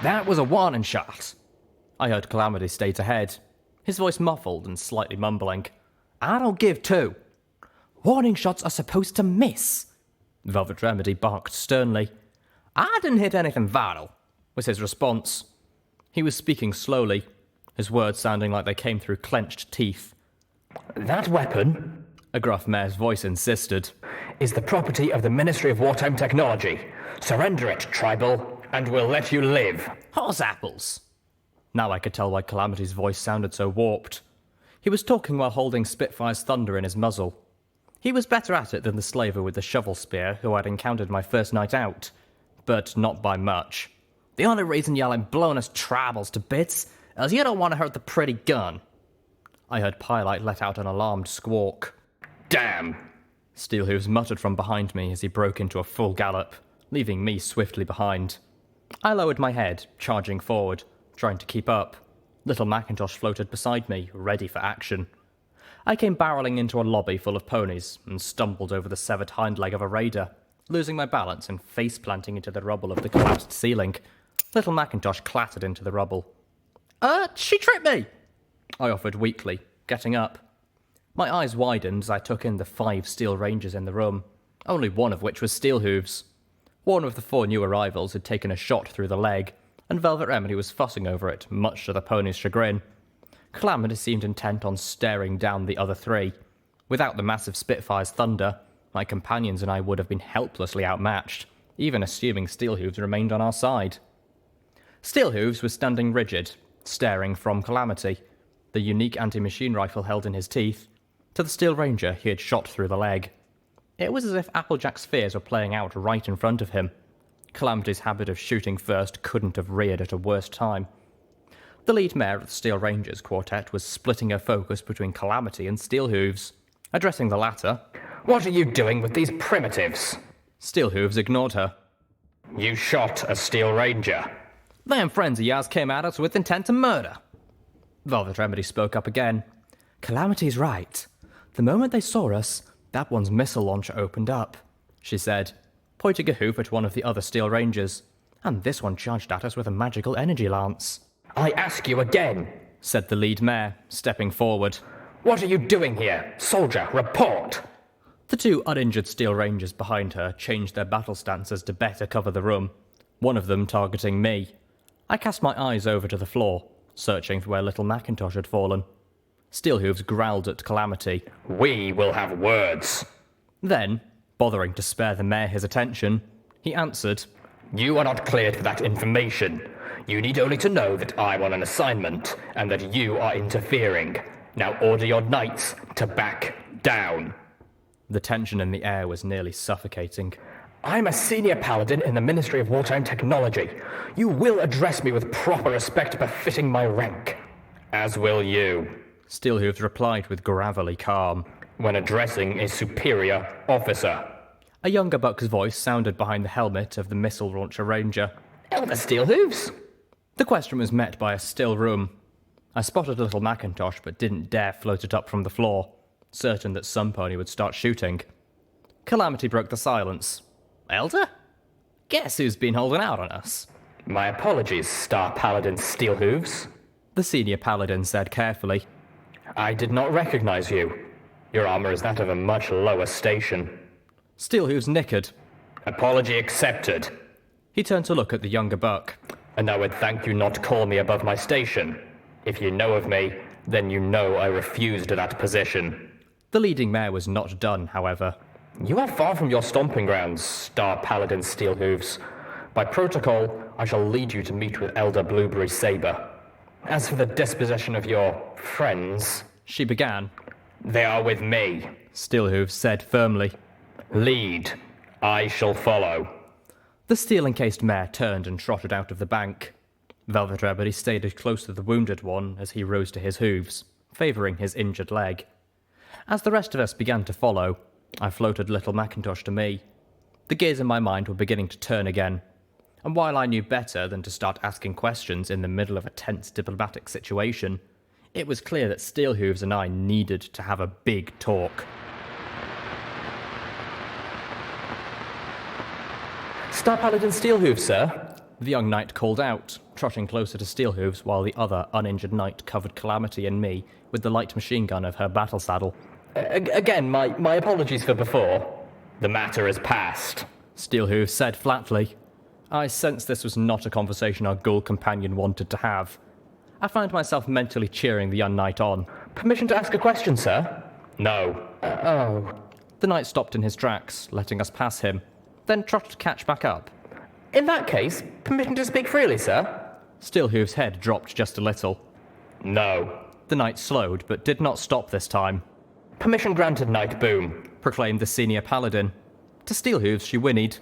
That was a warning shot. I heard Calamity state ahead, his voice muffled and slightly mumbling. I don't give 2. Warning shots are supposed to miss. Velvet Remedy barked sternly. I didn't hit anything vital, was his response. He was speaking slowly, his words sounding like they came through clenched teeth. That weapon, a gruff mare's voice insisted, is the property of the Ministry of Wartime Technology. Surrender it, Tribal, and we'll let you live. Horse apples. Now I could tell why Calamity's voice sounded so warped. He was talking while holding Spitfire's thunder in his muzzle. He was better at it than the slaver with the shovel spear who I'd encountered my first night out, but not by much. The only reason y'all ain't blown us tribals to bits is you don't want to hurt the pretty gun. I heard Pylite let out an alarmed squawk. Damn! Steelhooves muttered from behind me as he broke into a full gallop, leaving me swiftly behind. I lowered my head, charging forward, trying to keep up. Little Macintosh floated beside me, ready for action. I came barreling into a lobby full of ponies and stumbled over the severed hind leg of a raider, losing my balance and face-planting into the rubble of the collapsed ceiling. Little Macintosh clattered into the rubble. She tripped me! I offered weakly, getting up. My eyes widened as I took in the 5 steel rangers in the room, only one of which was Steelhooves. One of the 4 new arrivals had taken a shot through the leg, and Velvet Remedy was fussing over it, much to the pony's chagrin. Calamity seemed intent on staring down the other 3. Without the massive Spitfire's thunder, my companions and I would have been helplessly outmatched, even assuming Steelhooves remained on our side. Steelhooves was standing rigid, staring from Calamity, the unique anti-machine rifle held in his teeth, to the Steel Ranger he had shot through the leg. It was as if Applejack's fears were playing out right in front of him. Calamity's habit of shooting first couldn't have reared at a worse time. The lead mare of the Steel Rangers quartet was splitting her focus between Calamity and Steelhooves. Addressing the latter, What are you doing with these primitives? Steelhooves ignored her. You shot a Steel Ranger. Them friends of yours came at us with intent to murder. Velvet Remedy spoke up again. Calamity's right. The moment they saw us, that one's missile launcher opened up, she said, pointing a hoof at one of the other Steel Rangers. And this one charged at us with a magical energy lance. I ask you again, said the lead mare, stepping forward. What are you doing here? Soldier, report! The 2 uninjured Steel Rangers behind her changed their battle stances to better cover the room, one of them targeting me. I cast my eyes over to the floor, searching for where little Macintosh had fallen. Steelhooves growled at Calamity. We will have words. Then, bothering to spare the mare his attention, he answered, You are not cleared for that information. You need only to know that I'm on an assignment, and that you are interfering. Now order your knights to back down. The tension in the air was nearly suffocating. I'm a senior paladin in the Ministry of Wartime Technology. You will address me with proper respect befitting my rank. As will you. Steelhooves replied with gravelly calm. When addressing a superior officer. A younger buck's voice sounded behind the helmet of the missile launcher ranger. Elder Steelhooves? The question was met by a still room. I spotted little Macintosh but didn't dare float it up from the floor, certain that some pony would start shooting. Calamity broke the silence. Elder? Guess who's been holding out on us? My apologies, Star Paladin Steelhooves. The senior paladin said carefully. I did not recognize you. Your armor is that of a much lower station. Steelhooves nickered. Apology accepted. He turned to look at the younger buck. And I would thank you not to call me above my station. If you know of me, then you know I refused that position. The leading mare was not done, however. You are far from your stomping grounds, Star Paladin Steelhooves. By protocol, I shall lead you to meet with Elder Blueberry Saber. As for the disposition of your friends, she began. They are with me, Steelhooves said firmly. Lead. I shall follow. The steel-encased mare turned and trotted out of the bank. Velvet Remedy stayed close to the wounded one as he rose to his hooves, favouring his injured leg. As the rest of us began to follow, I floated little Macintosh to me. The gears in my mind were beginning to turn again, and while I knew better than to start asking questions in the middle of a tense diplomatic situation, it was clear that Steelhooves and I needed to have a big talk. Star Paladin Steelhooves, sir? The young knight called out, trotting closer to Steelhooves while the other uninjured knight covered Calamity and me with the light machine gun of her battle saddle. Again, my apologies for before. The matter is past, Steelhooves said flatly. I sensed this was not a conversation our ghoul companion wanted to have. I found myself mentally cheering the young knight on. Permission to ask a question, sir? No. The knight stopped in his tracks, letting us pass him, then trotted to catch back up. In that case, permission to speak freely, sir? Steelhooves' head dropped just a little. No. The knight slowed, but did not stop this time. Permission granted, Knight Boom. proclaimed the senior paladin. To Steelhooves she whinnied.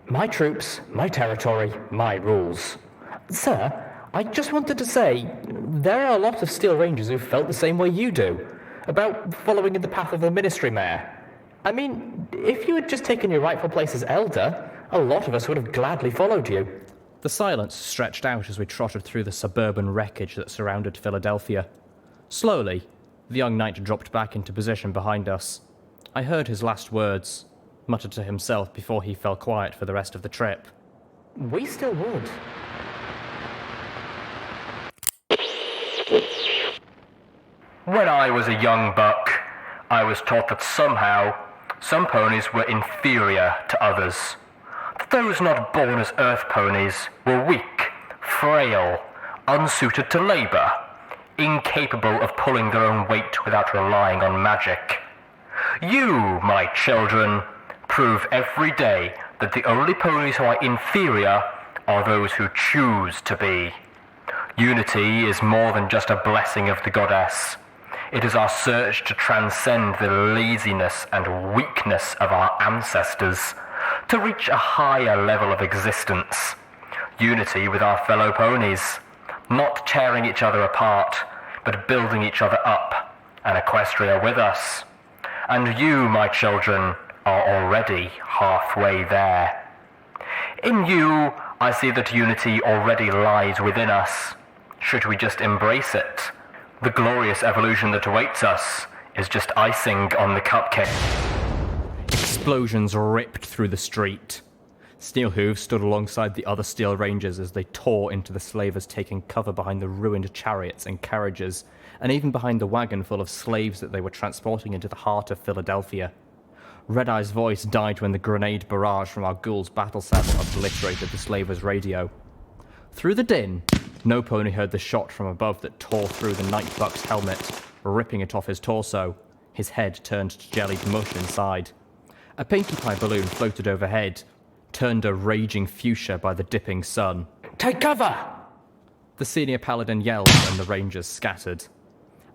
My troops, my territory, my rules. Sir, I just wanted to say, there are a lot of Steel Rangers who felt the same way you do, about following in the path of the Ministry Mayor. I mean, if you had just taken your rightful place as Elder, a lot of us would have gladly followed you. The silence stretched out as we trotted through the suburban wreckage that surrounded Philadelphia. Slowly, the young knight dropped back into position behind us. I heard his last words, muttered to himself before he fell quiet for the rest of the trip. We still would. When I was a young buck, I was taught that somehow some ponies were inferior to others. That those not born as earth ponies were weak, frail, unsuited to labour, incapable of pulling their own weight without relying on magic. You, my children, prove every day that the only ponies who are inferior are those who choose to be. Unity is more than just a blessing of the goddess. It is our search to transcend the laziness and weakness of our ancestors, to reach a higher level of existence. Unity with our fellow ponies, not tearing each other apart, but building each other up, and Equestria with us. And you, my children, are already halfway there. In you, I see that unity already lies within us. Should we just embrace it? The glorious evolution that awaits us is just icing on the cupcake. Explosions ripped through the street. Steelhooves stood alongside the other Steel Rangers as they tore into the slavers, taking cover behind the ruined chariots and carriages, and even behind the wagon full of slaves that they were transporting into the heart of Philadelphia. Red-Eye's voice died when the grenade barrage from our ghoul's battle saddle obliterated the slaver's radio. Through the din, no pony heard the shot from above that tore through the Night Buck's helmet, ripping it off his torso. His head turned to jellied mush inside. A Pinkie Pie balloon floated overhead, turned a raging fuchsia by the dipping sun. Take cover! The senior paladin yelled and the rangers scattered.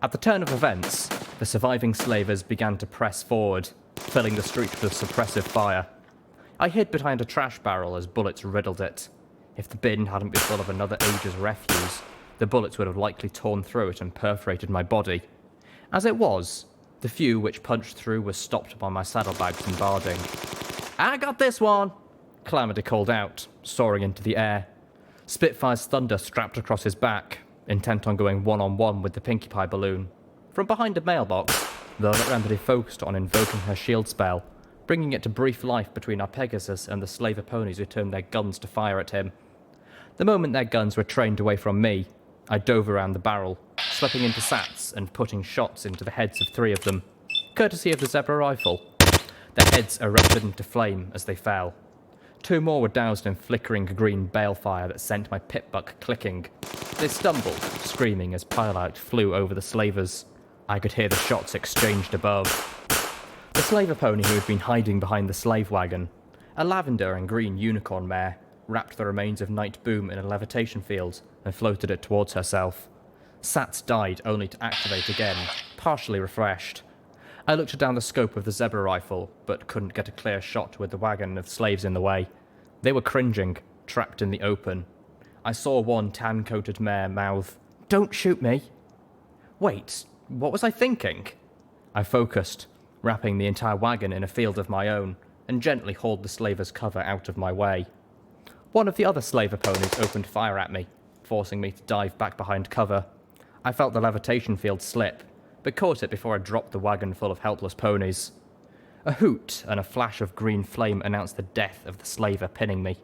At the turn of events, the surviving slavers began to press forward, filling the street with suppressive fire. I hid behind a trash barrel as bullets riddled it. If the bin hadn't been full of another age's refuse, the bullets would have likely torn through it and perforated my body. As it was, the few which punched through were stopped by my saddlebags and barding. "I got this one!" Calamity called out, soaring into the air. Spitfire's thunder strapped across his back, intent on going one-on-one with the Pinkie Pie balloon. From behind a mailbox, the Remedy focused on invoking her shield spell, bringing it to brief life between our Pegasus and the slaver ponies who turned their guns to fire at him. The moment their guns were trained away from me, I dove around the barrel, slipping into sats and putting shots into the heads of 3 of them, courtesy of the Zebra rifle. Their heads erupted into flame as they fell. 2 more were doused in flickering green balefire that sent my pip-buck clicking. They stumbled, screaming as Pilot flew over the slavers. I could hear the shots exchanged above. The slaver pony who had been hiding behind the slave wagon, a lavender and green unicorn mare, wrapped the remains of Night Boom in a levitation field and floated it towards herself. Sats died only to activate again, partially refreshed. I looked down the scope of the Zebra rifle, but couldn't get a clear shot with the wagon of slaves in the way. They were cringing, trapped in the open. I saw one tan-coated mare mouth, "Don't shoot me!" Wait, what was I thinking? I focused, wrapping the entire wagon in a field of my own, and gently hauled the slaver's cover out of my way. One of the other slaver ponies opened fire at me, forcing me to dive back behind cover. I felt the levitation field slip, but caught it before I dropped the wagon full of helpless ponies. A hoot and a flash of green flame announced the death of the slaver pinning me.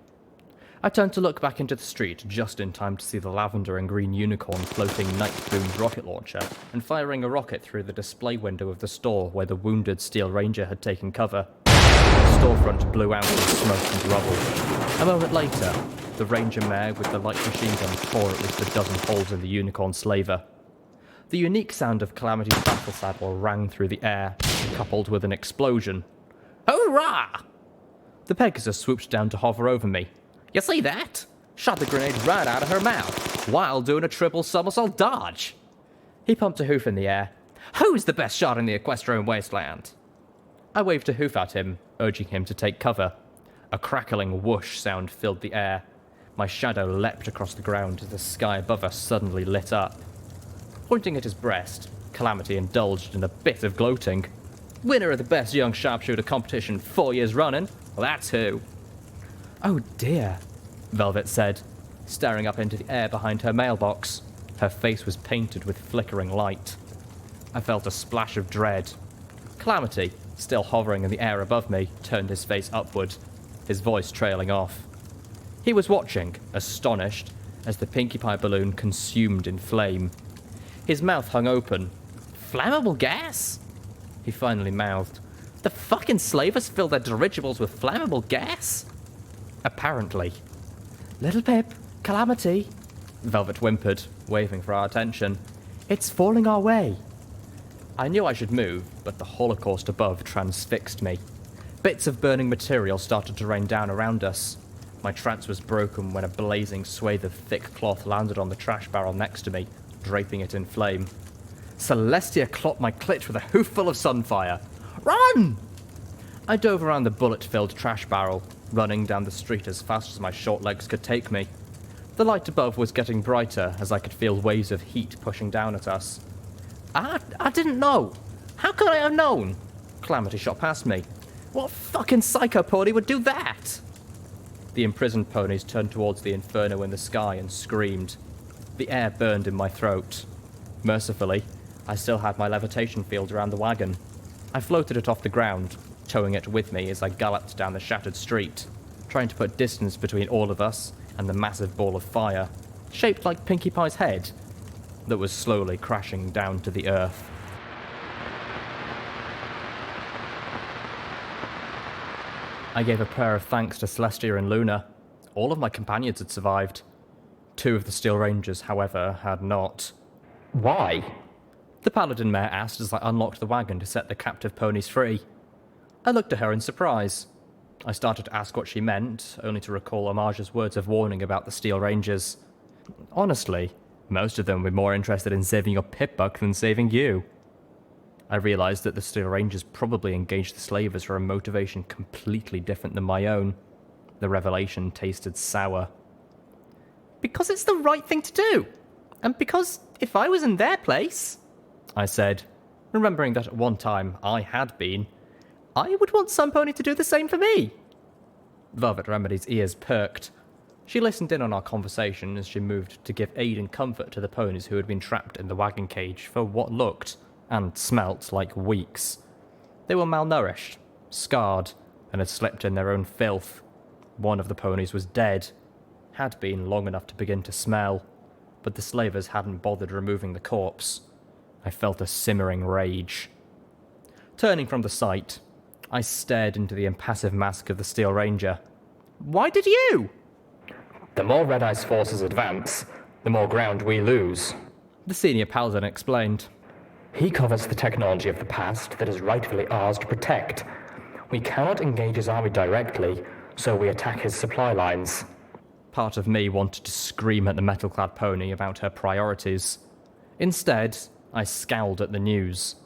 I turned to look back into the street just in time to see the lavender and green unicorn floating Night Boom's rocket launcher and firing a rocket through the display window of the store where the wounded Steel Ranger had taken cover. The storefront blew out in smoke and rubble. A moment later, the Ranger mare with the light machine gun tore at least a dozen holes in the unicorn slaver. The unique sound of Calamity's battle saddle rang through the air, coupled with an explosion. Hurrah! The Pegasus swooped down to hover over me. "You see that? Shot the grenade right out of her mouth, while doing a triple somersault dodge." He pumped a hoof in the air. "Who's the best shot in the equestrian wasteland?" I waved a hoof at him, urging him to take cover. A crackling whoosh sound filled the air. My shadow leapt across the ground as the sky above us suddenly lit up. Pointing at his breast, Calamity indulged in a bit of gloating. Winner of the best young sharpshooter competition 4 years running, well, that's who. Oh dear, Velvet said, staring up into the air behind her mailbox. Her face was painted with flickering light. I felt a splash of dread. Calamity, still hovering in the air above me, turned his face upward, his voice trailing off. He was watching, astonished, as the Pinkie Pie balloon consumed in flame. His mouth hung open. Flammable gas? He finally mouthed. The fucking slavers fill their dirigibles with flammable gas? Apparently. Littlepip, Calamity, Velvet whimpered, waving for our attention. It's falling our way. I knew I should move, but the holocaust above transfixed me. Bits of burning material started to rain down around us. My trance was broken when a blazing swathe of thick cloth landed on the trash barrel next to me, draping it in flame. Celestia clopped my clit with a hoofful of sunfire. Run! I dove around the bullet-filled trash barrel, running down the street as fast as my short legs could take me. The light above was getting brighter as I could feel waves of heat pushing down at us. I didn't know. How could I have known? Calamity shot past me. What fucking psycho pony would do that? The imprisoned ponies turned towards the inferno in the sky and screamed. The air burned in my throat. Mercifully, I still had my levitation field around the wagon. I floated it off the ground, towing it with me as I galloped down the shattered street, trying to put distance between all of us and the massive ball of fire, shaped like Pinkie Pie's head, that was slowly crashing down to the earth. I gave a prayer of thanks to Celestia and Luna. All of my companions had survived. 2 of the Steel Rangers, however, had not. Why? The Paladin Mare asked as I unlocked the wagon to set the captive ponies free. I looked at her in surprise. I started to ask what she meant, only to recall Omage's words of warning about the Steel Rangers. Honestly, most of them were more interested in saving your Pip-Buck than saving you. I realized that the Steel Rangers probably engaged the slavers for a motivation completely different than my own. The revelation tasted sour. Because it's the right thing to do. And because if I was in their place, I said, remembering that at one time I had been, I would want some pony to do the same for me. Velvet Remedy's ears perked. She listened in on our conversation as she moved to give aid and comfort to the ponies who had been trapped in the wagon cage for what looked and smelt like weeks. They were malnourished, scarred, and had slept in their own filth. One of the ponies was dead, had been long enough to begin to smell, but the slavers hadn't bothered removing the corpse. I felt a simmering rage. Turning from the sight, I stared into the impassive mask of the Steel Ranger. Why did you? The more Red Eye's forces advance, the more ground we lose. The senior paladin explained. He covers the technology of the past that is rightfully ours to protect. We cannot engage his army directly, so we attack his supply lines. Part of me wanted to scream at the metal-clad pony about her priorities. Instead, I scowled at the news.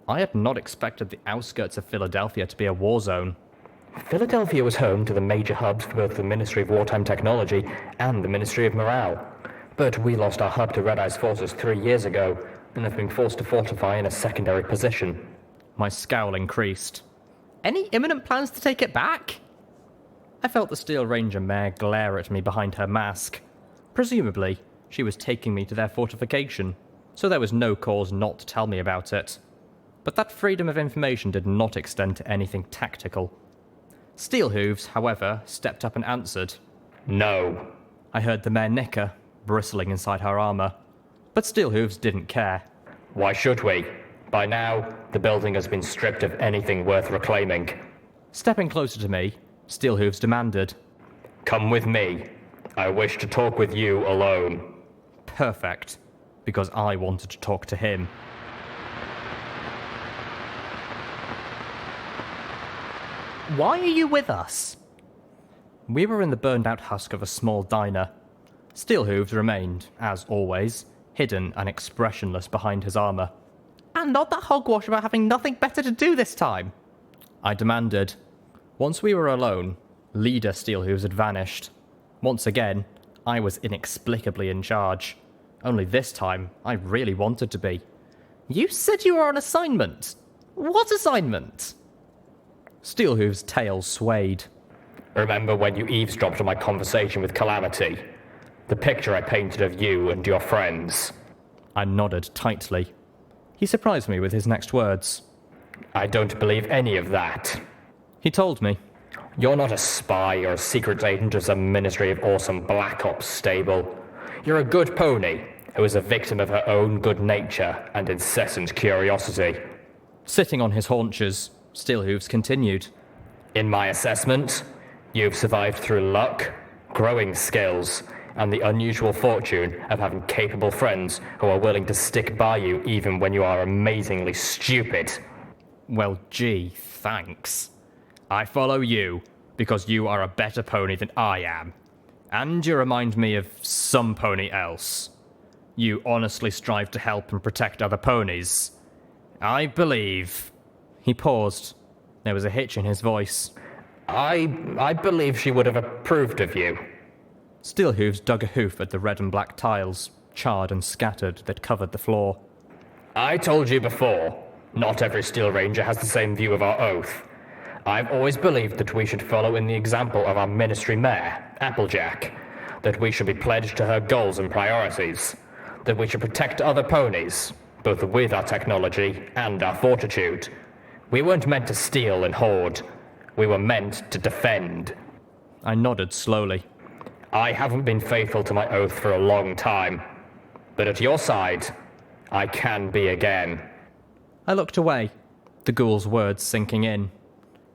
I had not expected the outskirts of Philadelphia to be a war zone. Philadelphia was home to the major hubs for both the Ministry of Wartime Technology and the Ministry of Morale. But we lost our hub to Red Eye's forces 3 years ago, and have been forced to fortify in a secondary position. My scowl increased. Any imminent plans to take it back? I felt the Steel Ranger mare glare at me behind her mask. Presumably, she was taking me to their fortification, so there was no cause not to tell me about it. But that freedom of information did not extend to anything tactical. Steelhooves, however, stepped up and answered. No. I heard the mare nicker, bristling inside her armor. But Steelhooves didn't care. Why should we? By now, the building has been stripped of anything worth reclaiming. Stepping closer to me, Steelhooves demanded. Come with me. I wish to talk with you alone. Perfect, because I wanted to talk to him. Why are you with us? We were in the burned-out husk of a small diner. Steelhooves remained, as always, hidden and expressionless behind his armor. And not that hogwash about having nothing better to do this time. I demanded. Once we were alone, leader Steelhooves had vanished. Once again, I was inexplicably in charge. Only this time, I really wanted to be. You said you were on assignment. What assignment? Steelhooves' tail swayed. Remember when you eavesdropped on my conversation with Calamity? The picture I painted of you and your friends. I nodded tightly. He surprised me with his next words. I don't believe any of that. He told me. You're not a spy or a secret agent of some Ministry of Awesome Black Ops stable. You're a good pony who is a victim of her own good nature and incessant curiosity. Sitting on his haunches, Steelhooves continued. In my assessment, you've survived through luck, growing skills, and the unusual fortune of having capable friends who are willing to stick by you even when you are amazingly stupid. Well, gee, thanks. I follow you because you are a better pony than I am. And you remind me of some pony else. You honestly strive to help and protect other ponies. I believe... He paused. There was a hitch in his voice. I believe she would have approved of you. Steelhooves dug a hoof at the red and black tiles, charred and scattered, that covered the floor. I told you before, not every Steel Ranger has the same view of our oath. I've always believed that we should follow in the example of our ministry mare, Applejack, that we should be pledged to her goals and priorities, that we should protect other ponies, both with our technology and our fortitude. We weren't meant to steal and hoard. We were meant to defend. I nodded slowly. I haven't been faithful to my oath for a long time, but at your side, I can be again. I looked away, the ghoul's words sinking in.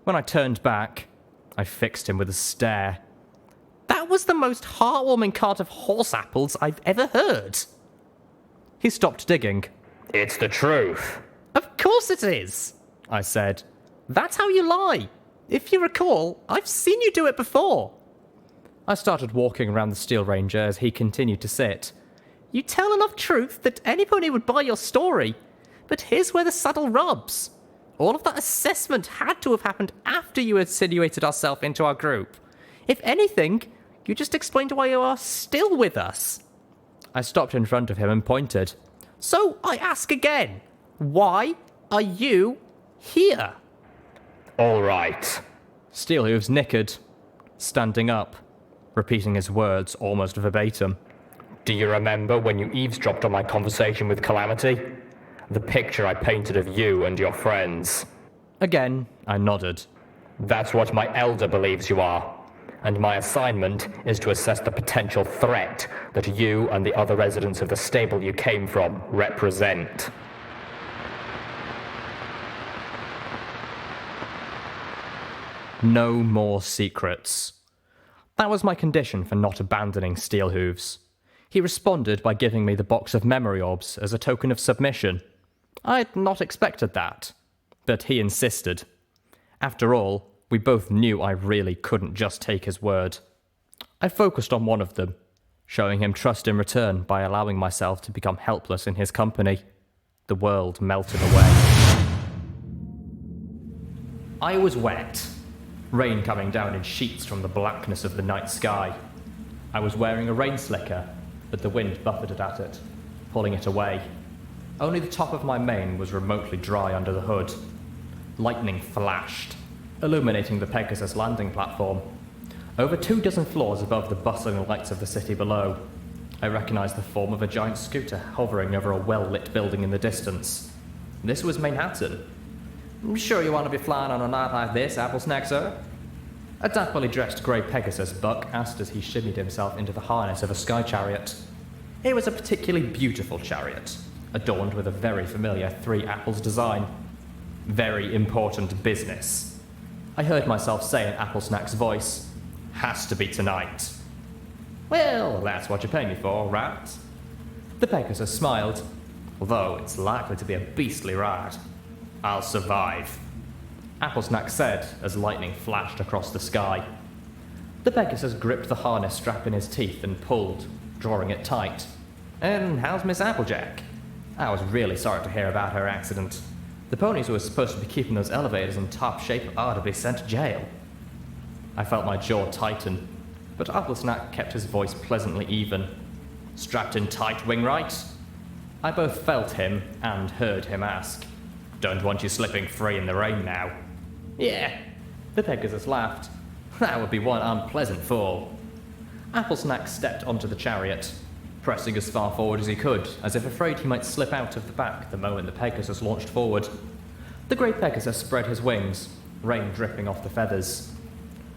When I turned back, I fixed him with a stare. That was the most heartwarming cart of horse apples I've ever heard. He stopped digging. It's the truth. Of course it is, I said. That's how you lie. If you recall, I've seen you do it before. I started walking around the Steel Ranger as he continued to sit. You tell enough truth that any pony would buy your story. But here's where the saddle rubs. All of that assessment had to have happened after you insinuated ourselves into our group. If anything, you just explained why you are still with us. I stopped in front of him and pointed. So I ask again, why are you here? All right. Steelhooves nickered, standing up, repeating his words almost verbatim. Do you remember when you eavesdropped on my conversation with Calamity? The picture I painted of you and your friends. Again, I nodded. That's what my elder believes you are. And my assignment is to assess the potential threat that you and the other residents of the stable you came from represent. No more secrets. That was my condition for not abandoning Steelhooves. He responded by giving me the box of memory orbs as a token of submission. I had not expected that, but he insisted. After all, we both knew I really couldn't just take his word. I focused on one of them, showing him trust in return by allowing myself to become helpless in his company. The world melted away. I was wet, rain coming down in sheets from the blackness of the night sky. I was wearing a rain slicker, but the wind buffeted at it, pulling it away. Only the top of my mane was remotely dry under the hood. Lightning flashed, illuminating the Pegasus landing platform. Over 24 floors above the bustling lights of the city below, I recognized the form of a giant scooter hovering over a well-lit building in the distance. This was Manhattan. Sure you want to be flying on a night like this, Applesnack, sir? A dapperly dressed grey Pegasus buck asked as he shimmied himself into the harness of a sky chariot. It was a particularly beautiful chariot, adorned with a very familiar 3 apples design. Very important business. I heard myself say in Applesnack's voice, has to be tonight. Well, that's what you pay me for, right? The Pegasus smiled, although it's likely to be a beastly ride. I'll survive, Applesnack said as lightning flashed across the sky. The Pegasus gripped the harness strap in his teeth and pulled, drawing it tight. And how's Miss Applejack? I was really sorry to hear about her accident. The ponies who were supposed to be keeping those elevators in top shape are to be sent to jail. I felt my jaw tighten, but Applesnack kept his voice pleasantly even. Strapped in tight, Wingwright? I both felt him and heard him ask. Don't want you slipping free in the rain now. Yeah, the Pegasus laughed. That would be one unpleasant fall. Applesnack stepped onto the chariot, pressing as far forward as he could, as if afraid he might slip out of the back the moment the Pegasus launched forward. The great Pegasus spread his wings, rain dripping off the feathers.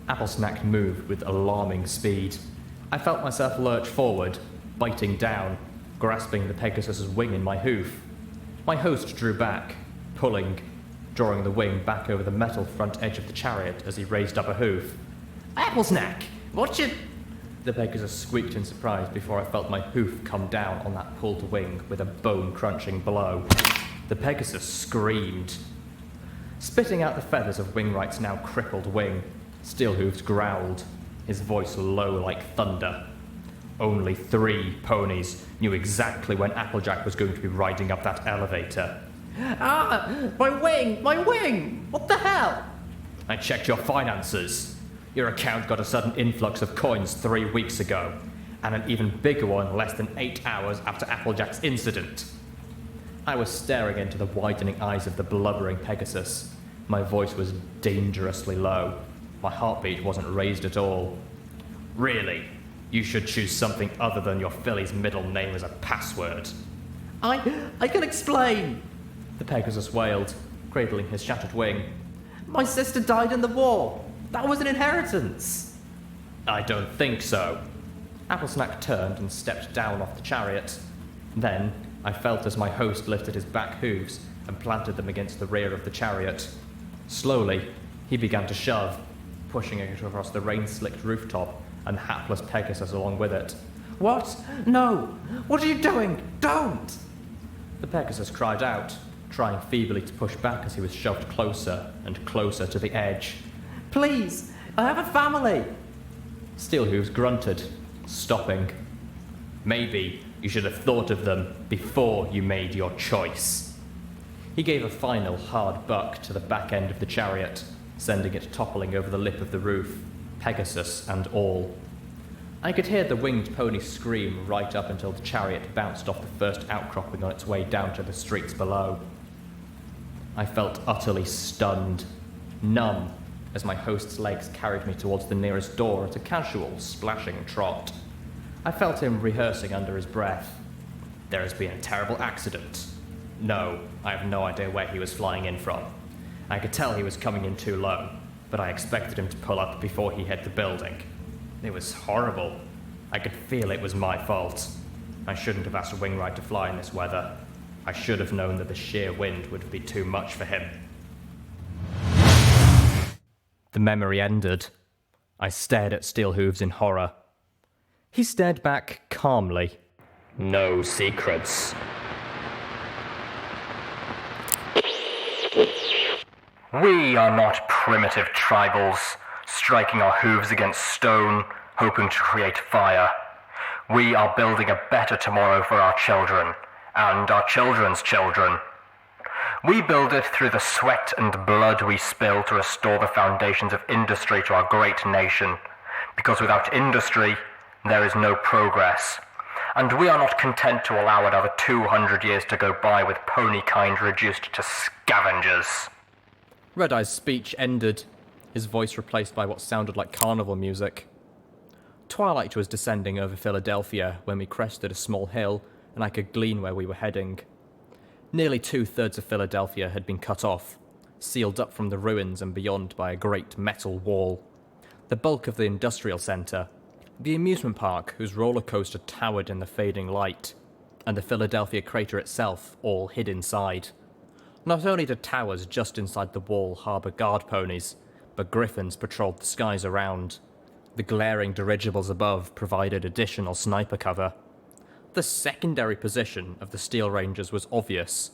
Applesnack moved with alarming speed. I felt myself lurch forward, biting down, grasping the Pegasus's wing in my hoof. My host drew back, pulling, drawing the wing back over the metal front edge of the chariot as he raised up a hoof. Applesnack, what you... The Pegasus squeaked in surprise before I felt my hoof come down on that pulled wing with a bone-crunching blow. The Pegasus screamed. Spitting out the feathers of Wingwright's now crippled wing, Steelhooves growled, his voice low like thunder. Only 3 ponies knew exactly when Applejack was going to be riding up that elevator. Ah! My wing! My wing! What the hell? I checked your finances. Your account got a sudden influx of coins 3 weeks ago, and an even bigger one less than 8 hours after Applejack's incident. I was staring into the widening eyes of the blubbering Pegasus. My voice was dangerously low. My heartbeat wasn't raised at all. Really? You should choose something other than your filly's middle name as a password. I can explain, the Pegasus wailed, cradling his shattered wing. My sister died in the war. That was an inheritance. I don't think so. Applesnack turned and stepped down off the chariot. Then I felt as my host lifted his back hooves and planted them against the rear of the chariot. Slowly, he began to shove, pushing it across the rain-slicked rooftop and the hapless Pegasus along with it. What? No! What are you doing? Don't! The Pegasus cried out, trying feebly to push back as he was shoved closer and closer to the edge. Please! I have a family! Steelhooves grunted, stopping. Maybe you should have thought of them before you made your choice. He gave a final hard buck to the back end of the chariot, sending it toppling over the lip of the roof, Pegasus and all. I could hear the winged pony scream right up until the chariot bounced off the first outcropping on its way down to the streets below. I felt utterly stunned, numb, as my host's legs carried me towards the nearest door at a casual, splashing trot. I felt him rehearsing under his breath. There has been a terrible accident. No, I have no idea where he was flying in from. I could tell he was coming in too low, but I expected him to pull up before he hit the building. It was horrible. I could feel it was my fault. I shouldn't have asked Wingwright to fly in this weather. I should have known that the sheer wind would be too much for him. The memory ended. I stared at Steelhooves in horror. He stared back calmly. No secrets. We are not primitive tribals, striking our hooves against stone, hoping to create fire. We are building a better tomorrow for our children, and our children's children. We build it through the sweat and blood we spill to restore the foundations of industry to our great nation, because without industry, there is no progress. And we are not content to allow another 200 years to go by with ponykind reduced to scavengers. Red-Eye's speech ended, his voice replaced by what sounded like carnival music. Twilight was descending over Philadelphia when we crested a small hill, and I could glean where we were heading. Nearly 2/3 of Philadelphia had been cut off, sealed up from the ruins and beyond by a great metal wall. The bulk of the industrial centre, the amusement park whose roller coaster towered in the fading light, and the Philadelphia crater itself all hid inside. Not only did towers just inside the wall harbour guard ponies, but griffins patrolled the skies around. The glaring dirigibles above provided additional sniper cover. The secondary position of the Steel Rangers was obvious.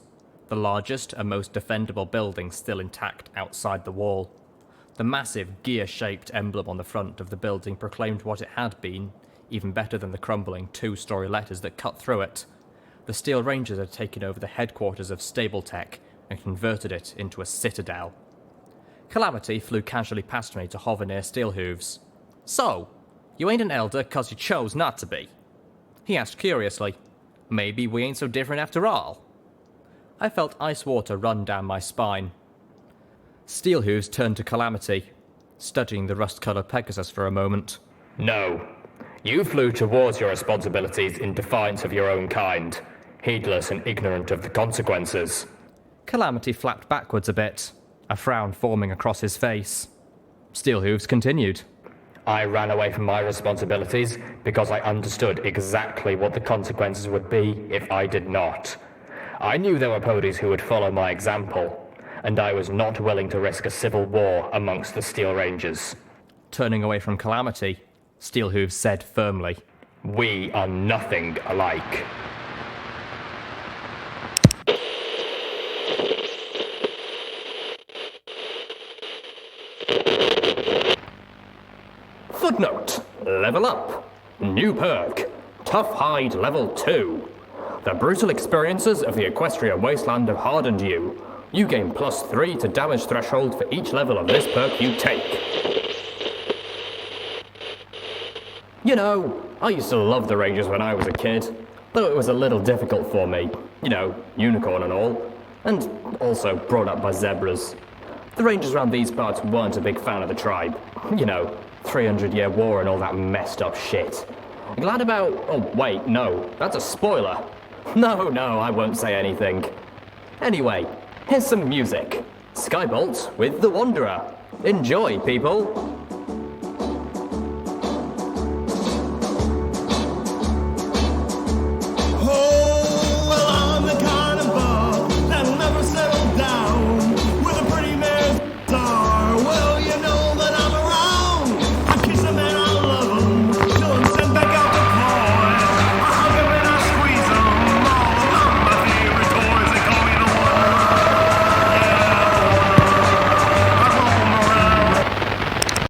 The largest and most defendable building still intact outside the wall. The massive gear-shaped emblem on the front of the building proclaimed what it had been, even better than the crumbling 2-story letters that cut through it. The Steel Rangers had taken over the headquarters of Stabletech, and converted it into a citadel. Calamity flew casually past me to hover near Steelhooves. "So, you ain't an elder 'cause you chose not to be?" he asked curiously. "Maybe we ain't so different after all." I felt ice water run down my spine. Steelhooves turned to Calamity, studying the rust-coloured Pegasus for a moment. "No. You flew towards your responsibilities in defiance of your own kind, heedless and ignorant of the consequences." Calamity flapped backwards a bit, a frown forming across his face. Steelhooves continued. "I ran away from my responsibilities because I understood exactly what the consequences would be if I did not. I knew there were ponies who would follow my example, and I was not willing to risk a civil war amongst the Steel Rangers." Turning away from Calamity, Steelhooves said firmly, "We are nothing alike." Footnote: Level up. New perk. Tough Hide Level 2. The brutal experiences of the Equestria wasteland have hardened you. You gain +3 to damage threshold for each level of this perk you take. You know, I used to love the Rangers when I was a kid, though it was a little difficult for me. You know, unicorn and all. And also brought up by zebras. The Rangers around these parts weren't a big fan of the tribe. You know, 300-year war and all that messed up shit. Glad about... Oh, wait, no. That's a spoiler. No, I won't say anything. Anyway, here's some music. Skybolt with The Wanderer. Enjoy, people.